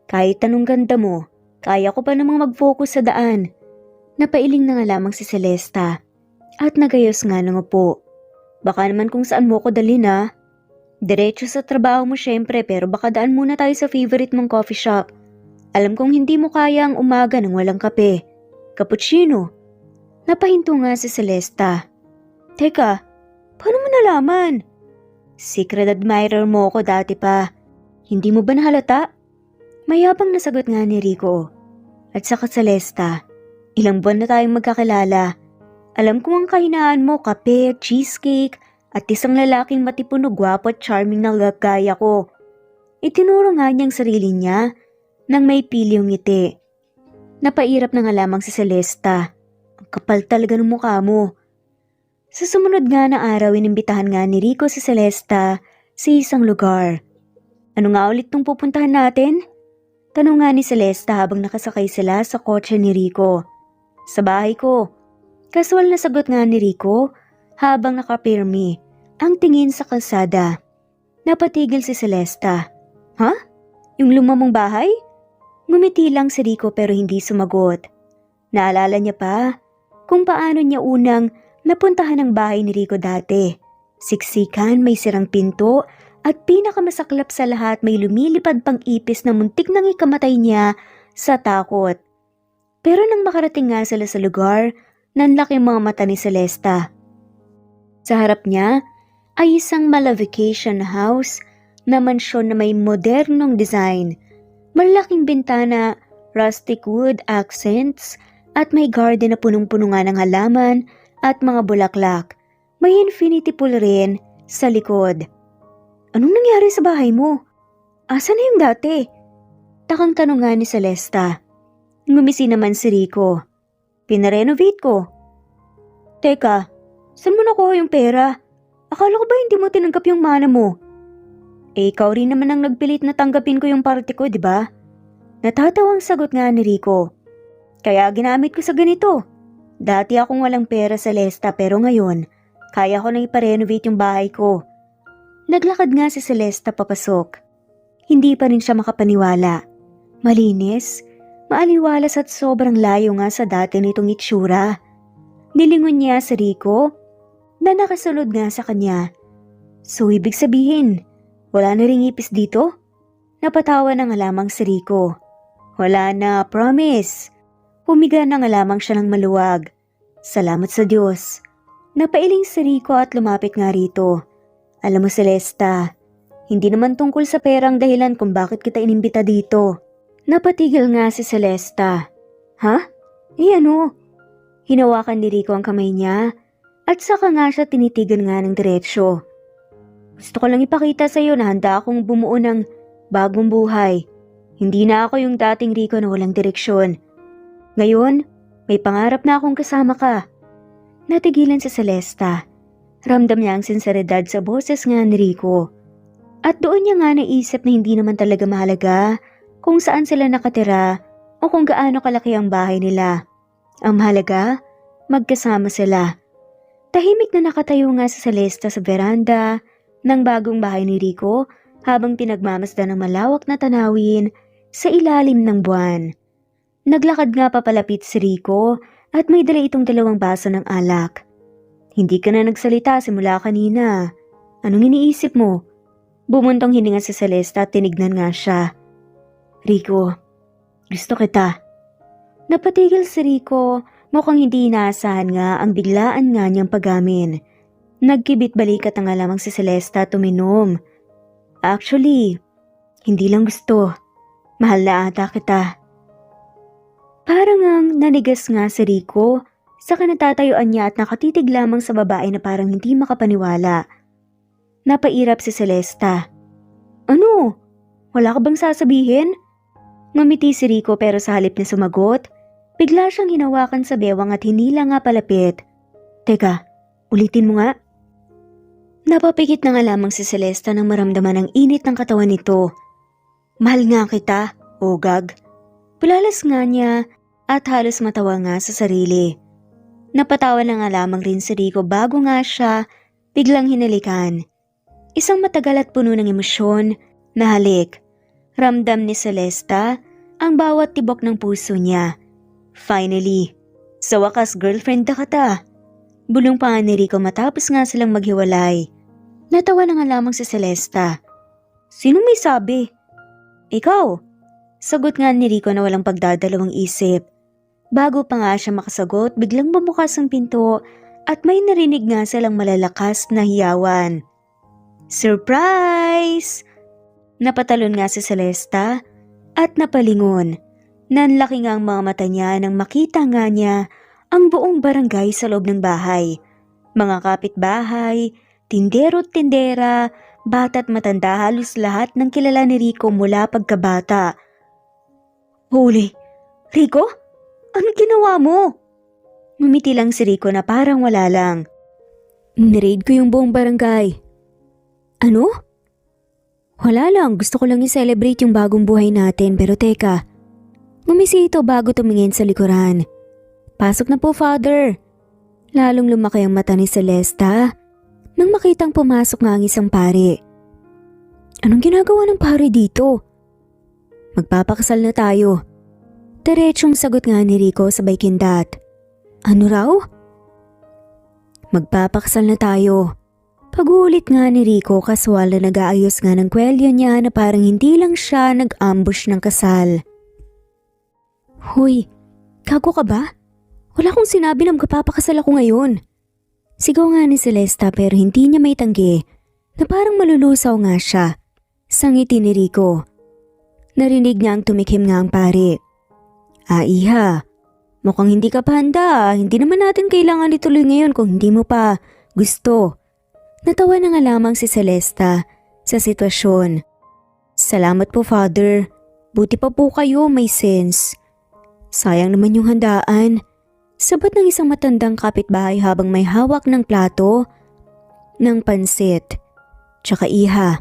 Kahit anong ganda mo, kaya ko pa namang mag-focus sa daan. Napailing na nga lamang si Celesta at nagayos nga ng upo. Baka naman kung saan mo ko dalhin ha. Diretso sa trabaho mo syempre pero baka daan muna tayo sa favorite mong coffee shop. Alam kong hindi mo kaya ang umaga nang walang kape. Cappuccino. Napahinto nga si Celesta. Teka, paano mo nalaman? Secret admirer mo ako dati pa. Hindi mo ba nahalata? Mayabang nasagot nga ni Rico. At saka Celesta, ilang buwan na tayong magkakilala. Alam kong ang kahinaan mo kape, cheesecake, at isang lalaking matipuno, gwapo at charming na gaya ko. Itinuro nga niyang sarili niya nang may piliyong ngiti. Napairap na nga lamang si Celesta. Ang kapal talaga ng mukha mo. Sa sumunod nga na araw, inimbitahan nga ni Rico si Celesta sa isang lugar. Ano nga ulit tong pupuntahan natin? Tanong nga ni Celesta habang nakasakay sila sa kotse ni Rico. Sa bahay ko. Casual na sagot nga ni Rico habang nakapirmi ang tingin sa kalsada. Napatigil si Celesta. Ha? Yung lumamang bahay? Ngumiti lang si Rico pero hindi sumagot. Naalala niya pa kung paano niya unang napuntahan ang bahay ni Rico dati. Siksikan, may sirang pinto at pinakamasaklap sa lahat may lumilipad pang ipis na muntik nang ikamatay niya sa takot. Pero nang makarating nga sila sa lugar, nanlaki ang mga mata ni Celesta. Sa harap niya ay isang mala-vacation house na mansyon na may modernong design. Malaking bintana, rustic wood accents at may garden na punong-puno nga ng halaman at mga bulaklak. May infinity pool rin sa likod. Anong nangyari sa bahay mo? Asa na yung dati? Takang tanong nga ni Celesta. Ngumisi naman si Rico. Pinarenovate ko. Teka, saan mo nakuha yung pera? Akala ko ba hindi mo tinanggap yung mana mo? Ikaw rin naman ang nagpilit na tanggapin ko yung party ko, di ba? Natatawang sagot nga ni Rico. Kaya ginamit ko sa ganito. Dati akong walang pera sa Celesta pero ngayon, kaya ko na iparenovate yung bahay ko. Naglakad nga si Celesta papasok. Hindi pa rin siya makapaniwala. Malinis, maaliwalas at sobrang layo nga sa dati nitong itsura. Nilingon niya si Rico na nakasunod nga sa kanya. So ibig sabihin, wala na ring ipis dito? Napatawa na nga lamang si Rico. Wala na, promise. Humiga na nga lamang siya ng maluwag. Salamat sa Diyos. Napailing si Rico at lumapit nga rito. Alam mo Celesta, hindi naman tungkol sa perang dahilan kung bakit kita inimbita dito. Napatigil nga si Celesta. Ha? Ano? Hinawakan ni Rico ang kamay niya at saka nga siya tinitigan nga ng diretsyo. Gusto ko lang ipakita sa iyo na handa akong bumuo ng bagong buhay. Hindi na ako yung dating Rico na walang direksyon. Ngayon, may pangarap na akong kasama ka. Natigilan si Celesta. Ramdam niya ang sinseridad sa boses nga ni Rico. At doon niya nga naisip na hindi naman talaga mahalaga kung saan sila nakatira o kung gaano kalaki ang bahay nila. Ang mahalaga, magkasama sila. Tahimik na nakatayo nga si Celesta sa veranda ng bagong bahay ni Rico habang pinagmamasdan ng malawak na tanawin sa ilalim ng buwan. Naglakad nga papalapit si Rico at may dala itong 2 baso ng alak. Hindi ka na nagsalita simula kanina. Anong iniisip mo? Bumuntong hininga si Celesta at tinignan nga siya. Rico, gusto kita. Napatigil si Rico, mukhang hindi inaasahan nga ang biglaan nga niyang pagamin. Nagkibit balikat na nga lamang si Celesta at uminom. Actually, hindi lang gusto. Mahal na ata kita. Parang ang nanigas nga si Rico, saka natatayuan niya at nakatitig lamang sa babae na parang hindi makapaniwala. Napairap si Celesta. Ano? Wala ka bang sasabihin? Ngumiti si Rico pero sa halip na sumagot, bigla siyang hinawakan sa bewang at hinila nga palapit. Teka, ulitin mo nga. Napapikit na nga lamang si Celesta nang maramdaman ang init ng katawan nito. Mahal nga kita, ogag. Pulalas nga niya at halos matawa nga sa sarili. Napatawa na nga lamang rin si Rico bago nga siya biglang hinalikan. Isang matagal at puno ng emosyon na halik. Ramdam ni Celesta ang bawat tibok ng puso niya. Finally, sa wakas girlfriend na kita. Bulong pa nga ni Rico matapos nga silang maghiwalay. Natawa na nga lamang si Celesta. Sino may sabi? Ikaw. Sagot nga ni Rico na walang pagdadalawang isip. Bago pa nga siya makasagot, biglang bumukas ang pinto at may narinig nga silang malalakas na hiyawan. Surprise! Napatalon nga si Celesta at napalingon. Nanlaki nga ang mga mata niya nang makita nga niya ang buong barangay sa loob ng bahay. Mga kapitbahay, tindero't tindera, bata't matanda, halos lahat ng kilala ni Rico mula pagkabata. Holy! Rico? Anong ginawa mo? Ngumiti lang si Rico na parang wala lang. Niraid ko yung buong barangay. Ano? Wala lang, gusto ko lang i-celebrate yung bagong buhay natin pero teka. Ngumisi ito bago tumingin sa likuran. Pasok na po, Father. Lalong lumaki ang mata ni Celesta nang makitang pumasok nga ang isang pari. Anong ginagawa ng pare dito? Magpapakasal na tayo. Diretsong sagot nga ni Rico sabay kindat. Ano raw? Magpapakasal na tayo. Pag-uulit nga ni Rico kaswal na nag-aayos nga ng kwelyo niya na parang hindi lang siya nag-ambush ng kasal. Hoy, gago ka ba? Wala akong sinabi na magpapakasal ako ngayon. Sigaw nga ni Celesta pero hindi niya maitanggi na parang malulusaw nga siya. Sangiti ni Rico. Narinig niya ang tumikim nga ang pare. Iha, mukhang hindi ka pa handa. Hindi naman natin kailangan ituloy ngayon kung hindi mo pa gusto. Natawa na nga lamang si Celesta sa sitwasyon. Salamat po, Father. Buti pa po kayo, may sense. Sayang naman yung handaan. Sabat ng isang matandang kapitbahay habang may hawak ng plato ng pansit. Tsaka iha,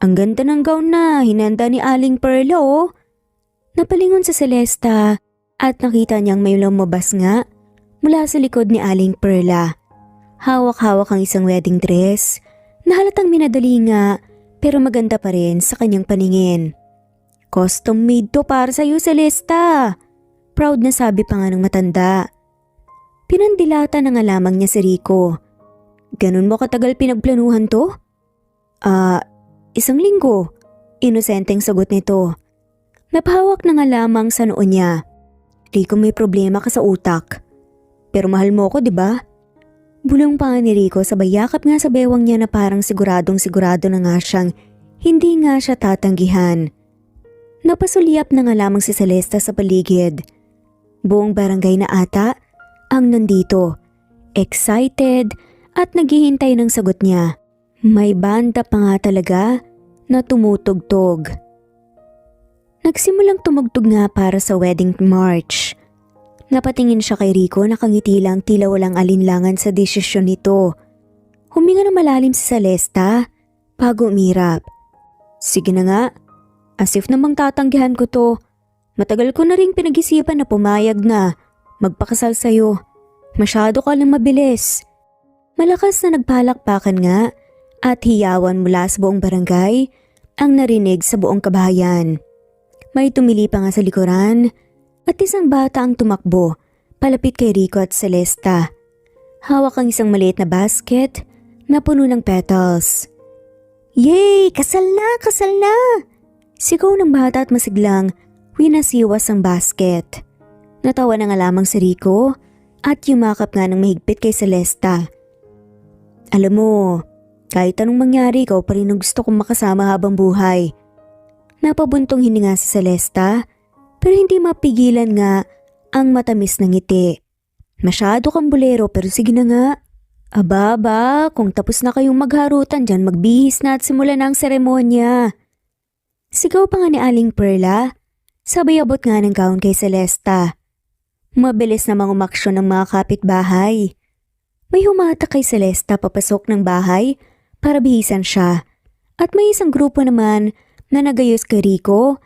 ang ganda ng gown na hinanda ni Aling Perla oh. Napalingon sa Celesta at nakita niyang may lumabas nga mula sa likod ni Aling Perla. Hawak-hawak ang isang wedding dress na halatang minadali nga pero maganda pa rin sa kanyang paningin. Custom made to para sa'yo, Celesta. Proud na sabi pa nga ng matanda. Pinandilata na nga lamang niya si Rico. Ganun mo katagal pinagplanuhan to? Isang linggo. Inosenteng sagot nito. Napahawak na nga lamang sa noo niya. Rico, may problema ka sa utak. Pero mahal mo ko, di ba? Bulong pa nga ni Rico sabay yakap nga sa bewang niya na parang siguradong sigurado na nga siyang hindi nga siya tatanggihan. Napasulyap na nga lamang si Celesta sa paligid. Buong barangay na ata ang nandito. Excited at naghihintay ng sagot niya. May banda pa nga talaga na tumutugtog. Nagsimulang tumugtog nga para sa wedding march. Napatingin siya kay Rico, nakangiti lang tila walang alinlangan sa desisyon nito. Huminga na malalim si Celesta bago umirap. Sige na nga, as if namang tatanggihan ko to. Matagal ko na ring pinag-isipan na pumayag na magpakasal sa'yo. Masyado ka lang mabilis. Malakas na nagpalakpakan nga at hiyawan mula sa buong barangay ang narinig sa buong kabahayan. May tumili pa nga sa likuran at isang bata ang tumakbo palapit kay Rico at Celesta. Hawak ang isang maliit na basket na puno ng petals. Yay! Kasal na! Kasal na! Sigaw ng bata at masiglang winasiwas ang basket. Natawa na nga lamang si Rico at yumakap nga ng mahigpit kay Celesta. Alam mo, kahit anong mangyari ikaw pa rin ang gusto kong makasama habang buhay. Napabuntong hininga si Celesta pero hindi mapigilan nga ang matamis na ngiti. Masyado kang bulero pero sige na nga. Aba, kung tapos na kayong magharutan dyan magbihis na at simulan na ang seremonya. Sigaw pa nga ni Aling Perla, sabay abot nga ng gown kay Celesta. Mabilis namang umaksyon ng mga kapitbahay. May humata kay Celesta papasok ng bahay para bihisan siya. At may isang grupo naman na nagayos kay Rico.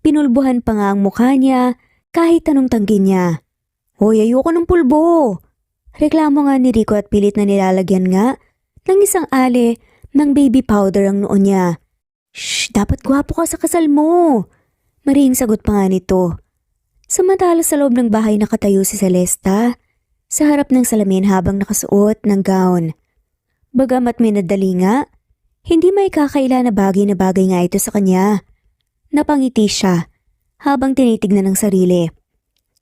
Pinulbuhan pa nga ang mukha niya kahit anong tanggi niya. Hoy, ayoko ng pulbo! Reklamo nga ni Rico at pilit na nilalagyan nga ng isang ale ng baby powder ang noo niya. Shh, dapat gwapo ka sa kasal mo! Maring sagot pa nga nito. Samantala sa loob ng bahay nakatayo si Celesta sa harap ng salamin habang nakasuot ng gown. Bagamat may nadali nga, hindi may kakaila na bagay nga ito sa kanya. Napangiti siya habang tinitignan ng sarili.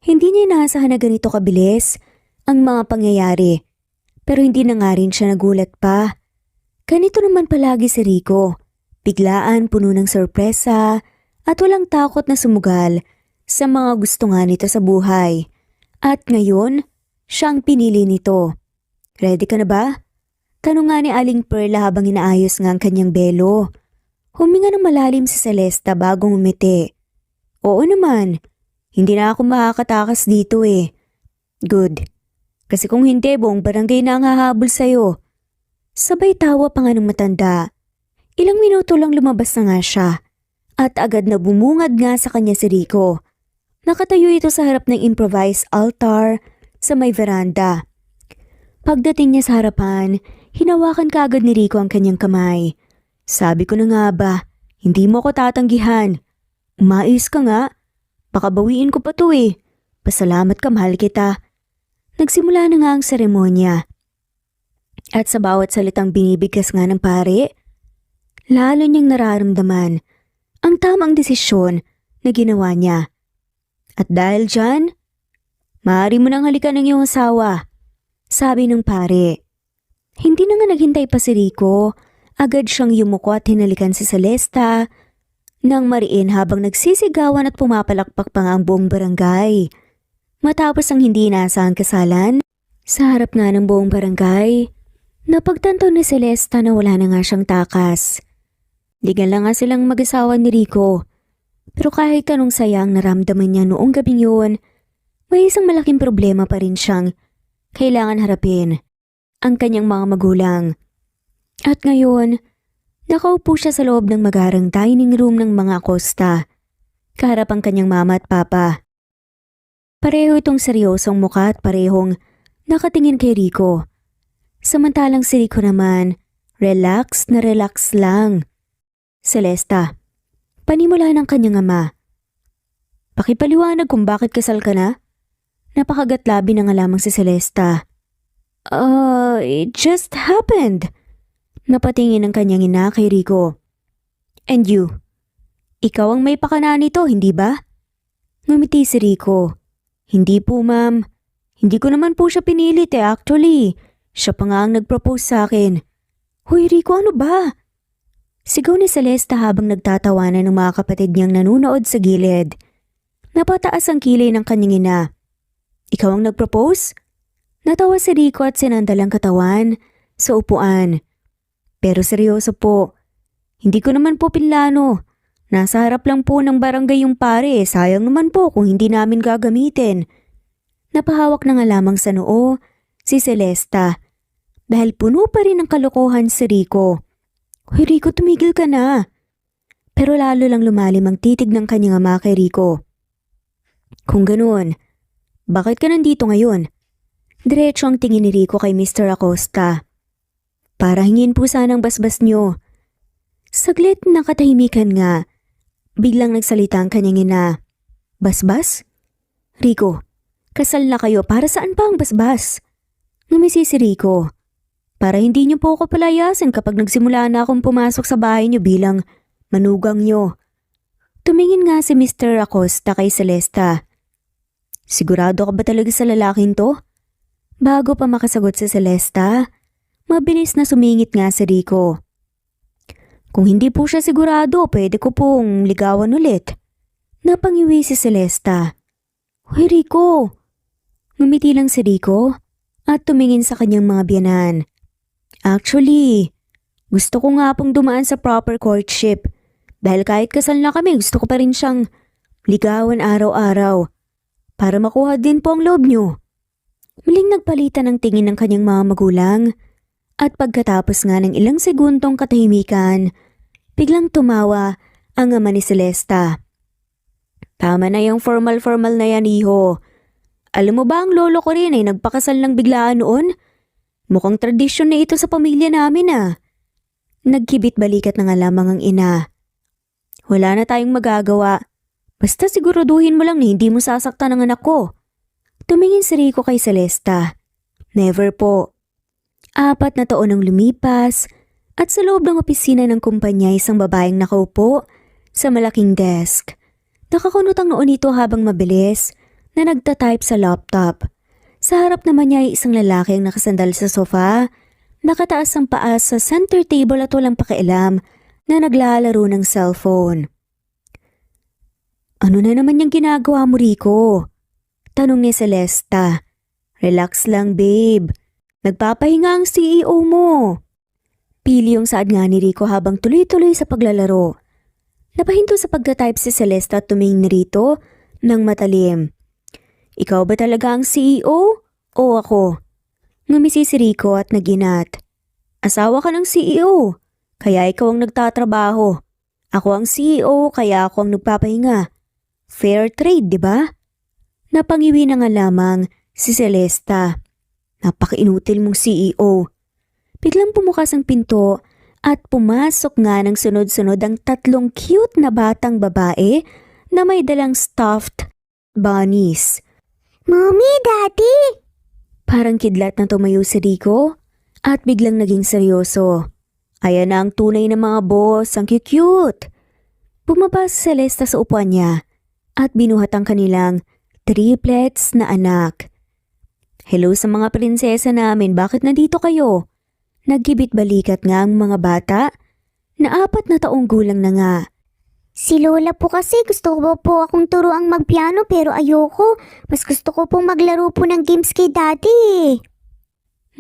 Hindi niya inaasahan na ganito kabilis ang mga pangyayari, pero hindi na nga rin siya nagulat pa. Ganito naman palagi si Rico, biglaan puno ng sorpresa at walang takot na sumugal sa mga gusto nga nito sa buhay. At ngayon, siyang pinili nito. Ready ka na ba? Tanong nga ni Aling Perla habang inaayos nga ang kanyang belo. Huminga ng malalim si Celesta bago ngumiti. Oo naman, hindi na ako makakatakas dito eh. Good. Kasi kung hindi, buong barangay na ang hahabol sa'yo. Sabay tawa pa nga ng matanda. Ilang minuto lang lumabas na nga siya. At agad na bumungad nga sa kanya si Rico. Nakatayo ito sa harap ng improvised altar sa may veranda. Pagdating niya sa harapan, hinawakan kaagad ni Rico ang kanyang kamay. Sabi ko na nga ba, hindi mo ko tatanggihan. Umayos ka nga. Baka bawiin ko pa to eh. Pasalamat ka, mahal kita. Nagsimula na nga ang seremonya. At sa bawat salitang binibigkas nga ng pare, lalo niyang nararamdaman ang tamang desisyon na ginawa niya. At dahil dyan, maaari mo nang halikan ng iyong asawa, sabi ng pare. Hindi na nga naghintay pa si Rico, agad siyang yumuko at hinalikan si Celesta nang mariin habang nagsisigawan at pumapalakpak pa nga ang buong barangay. Matapos ang hindi inaasahang kasalan, sa harap nga ng buong barangay, napagtanto ni Celesta na wala na nga siyang takas. Ligan lang nga silang mag-asawa ni Rico. Pero kahit anong sayang naramdaman niya noong gabing yun, may isang malaking problema pa rin siyang kailangan harapin, ang kanyang mga magulang. At ngayon, nakaupo siya sa loob ng magarang dining room ng mga Acosta, kaharap ang kanyang mama at papa. Pareho itong seryosong mukha at parehong nakatingin kay Rico. Samantalang si Rico naman, relax na relax lang. Celesta, panimula ng kanyang ama. Pakipaliwanag kung bakit kasal ka na? Napakagatlabi na nga lamang si Celesta. It just happened. Napatingin ang kanyang ina kay Rico. And you? Ikaw ang may pakana nito, hindi ba? Ngumiti si Rico. Hindi po, ma'am. Hindi ko naman po siya pinilit actually. Siya pa nga ang nag-propose sa akin. Hoy Rico, ano ba? Sigaw ni Celesta habang nagtatawanan ng mga kapatid niyang nanunood sa gilid. Napataas ang kilay ng kanyang ina. Ikaw ang nag-propose? Natawa si Rico at sinandal ang katawan sa upuan. Pero seryoso po. Hindi ko naman po pinlano. Nasa harap lang po ng barangay yung pare. Sayang naman po kung hindi namin gagamitin. Napahawak na nga lamang sa noo si Celesta. Dahil puno pa rin ng kalokohan si Rico. Hoy Rico, tumigil ka na. Pero lalo lang lumalim ang titig ng kanyang ama kay Rico. Kung ganoon, bakit ka nandito ngayon? Diretso ang tingin ni Rico kay Mr. Acosta. Para hingin po sanang basbas niyo. Saglit na katahimikan nga. Biglang nagsalita ang kanyang ina. Basbas? Rico, kasal na kayo, para saan pa ang basbas? Ngumisi si Rico. Para hindi niyo po ako palayasin kapag nagsimula na akong pumasok sa bahay niyo bilang manugang niyo. Tumingin nga si Mr. Acosta kay Celesta. Sigurado ka ba talaga sa lalaking to? Bago pa makasagot si Celesta, mabilis na sumingit nga si Rico. Kung hindi po siya sigurado, pwede ko pong ligawan ulit. Napangiwi si Celesta. Hoy Rico! Ngumiti lang si Rico at tumingin sa kanyang mga biyanan. Actually, gusto ko nga pong dumaan sa proper courtship. Dahil kahit kasal na kami, gusto ko pa rin siyang ligawan araw-araw. Para makuha din po ang loob niyo. Muling nagpalitan ng tingin ng kanyang mga magulang. At pagkatapos nga ng ilang segundong katahimikan, biglang tumawa ang ama ni Celesta. Tama na yung formal-formal na yan, iho. Alam mo ba ang lolo ko rin ay nagpakasal ng biglaan noon? Mukhang tradisyon na ito sa pamilya namin Nagkibit balikat na nga lamang ang ina. Wala na tayong magagawa. Basta siguraduhin mo lang na hindi mo sasaktan ang anak ko. Tumingin si Rico kay Celesta. Never po. 4 na taon ang lumipas at sa loob ng opisina ng kumpanya isang babaeng nakaupo sa malaking desk. Nakakunot ang noo nito habang mabilis na nagtatype sa laptop. Sa harap naman niya ay isang lalaki ang nakasandal sa sofa, nakataas ang paa sa center table at walang pakialam na naglalaro ng cellphone. Ano na naman yung ginagawa mo, Rico? Tanong ni Celesta. Relax lang, babe. Nagpapahinga ang CEO mo. Pili yung saad nga ni Rico habang tuloy-tuloy sa paglalaro. Napahinto sa pagtatype si Celesta at tumingin ni Rito ng matalim. Ikaw ba talaga ang CEO o ako? Ngumisi si Rico at naginat. Asawa ka ng CEO, kaya ikaw ang nagtatrabaho. Ako ang CEO, kaya ako ang nagpapahinga. Fair trade, di ba? Napangiwi na nga lamang si Celesta. Napaka-inutil mong CEO. Biglang pumukas ang pinto At pumasok nga ng sunod-sunod ang 3 cute na batang babae na may dalang stuffed bunnies. Mommy, Daddy! Parang kidlat na tumayo si Rico at biglang naging seryoso. Ayan na ang tunay na mga boss, ang cute. Bumaba si Celesta sa upuan niya at binuhat ang kanilang triplets na anak. Hello sa mga prinsesa namin, bakit nandito kayo? Naggibit balikat nga ang mga bata na 4 na taong gulang na nga. Si Lola po kasi gusto ko po akong turuang magpiano pero ayoko. Mas gusto ko pong maglaro po ng games kay Daddy.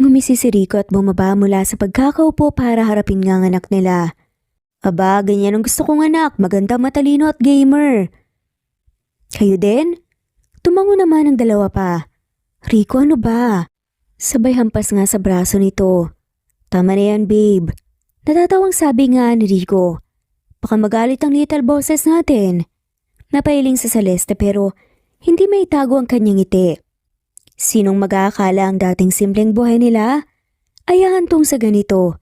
Ngumisi si Rico at bumaba mula sa pagkakaupo para harapin nga ang anak nila. Aba, ganyan ang gusto kong anak, maganda, matalino at gamer. Kayo din? Tumango naman ang dalawa pa. Rico, ano ba? Sabay hampas nga sa braso nito. Tama na yan, babe. Natatawang sabi nga ni Rico. Baka magalit ang little bosses natin. Napailing sa Celeste pero hindi may tago ang kanyang ngiti. Sinong mag-aakala ang dating simpleng buhay nila ay hahantong sa ganito.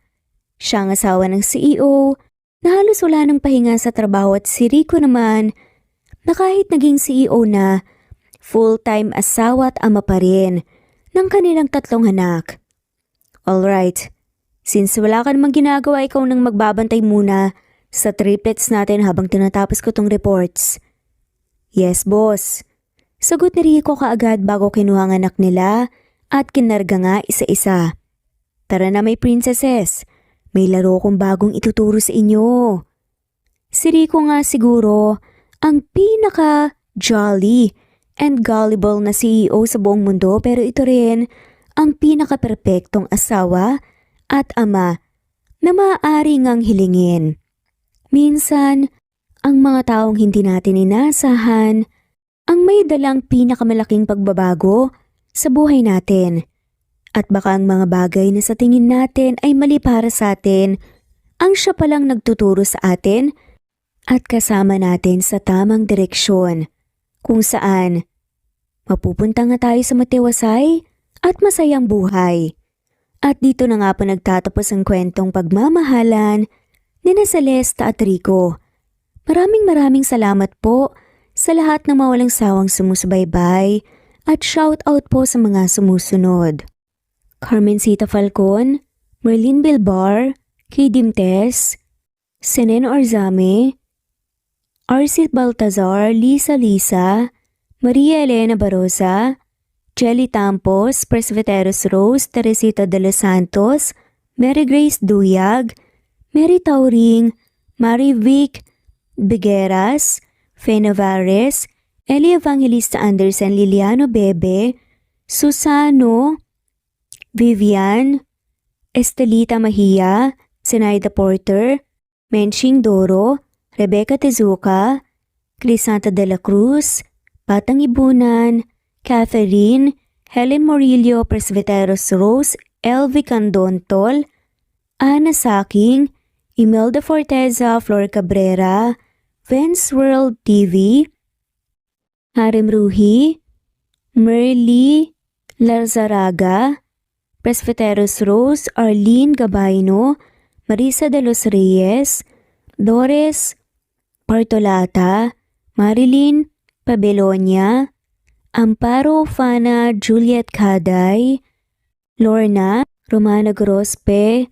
Siya ang asawa ng CEO na halos wala ng pahinga sa trabaho at si Rico naman na kahit naging CEO na, full-time asawa at ama pa rin ng kanilang 3 anak. Alright, since wala ka namang ginagawa, ikaw nang magbabantay muna sa triplets natin habang tinatapos ko tong reports. Yes, boss. Sagot ni Rico kaagad bago kinuha ang anak nila at kinarga nga isa-isa. Tara na may princesses, may laro kong bagong ituturo sa inyo. Si Rico nga siguro ang pinaka-jolly and gullible na CEO sa buong mundo pero ito rin ang pinaka-perpektong asawa at ama na maaari ngang hilingin. Minsan, ang mga taong hindi natin inasahan ang may dalang pinakamalaking pagbabago sa buhay natin. At baka ang mga bagay na sa tingin natin ay mali para sa atin, ang siya palang nagtuturo sa atin at kasama natin sa tamang direksyon, kung saan mapupunta nga tayo sa matiwasay at masayang buhay. At dito na nga po nagtatapos ang kwentong pagmamahalan ni Celeste at Rico. Maraming salamat po sa lahat ng mawalang sawang sumusubaybay at shout out po sa mga sumusunod. Carmencita Falcon, Merlin Bilbar, Kay Dimtes, Senen Orzame, Arcit Baltazar, Lisa, Maria Elena Barosa, Jelly Tampos, Presbyteros Rose, Teresita de los Santos, Mary Grace Duyag, Mary Tauring, Mary Vic Bigueras, Fe Navarez, Eli Evangelista Anderson, Liliano Bebe, Susano, Vivian, Estelita Mahia, Zenaida Porter, Menching Doro, Rebecca Tezuka, Crisanta de la Cruz, Batang Ibunan, Catherine, Helen Morillo Presbyteros Rose, Elvi Candontol, Ana Saking, Imelda Forteza, Flor Cabrera, Vince World TV, Harem Ruhi, Merly Lazaraga, Presbyteros Rose, Arlene Gabayno, Marisa de los Reyes, Doris Partolata, Marilyn Pabelonia, Amparo Fana Juliet Caday, Lorna Romana Grospe,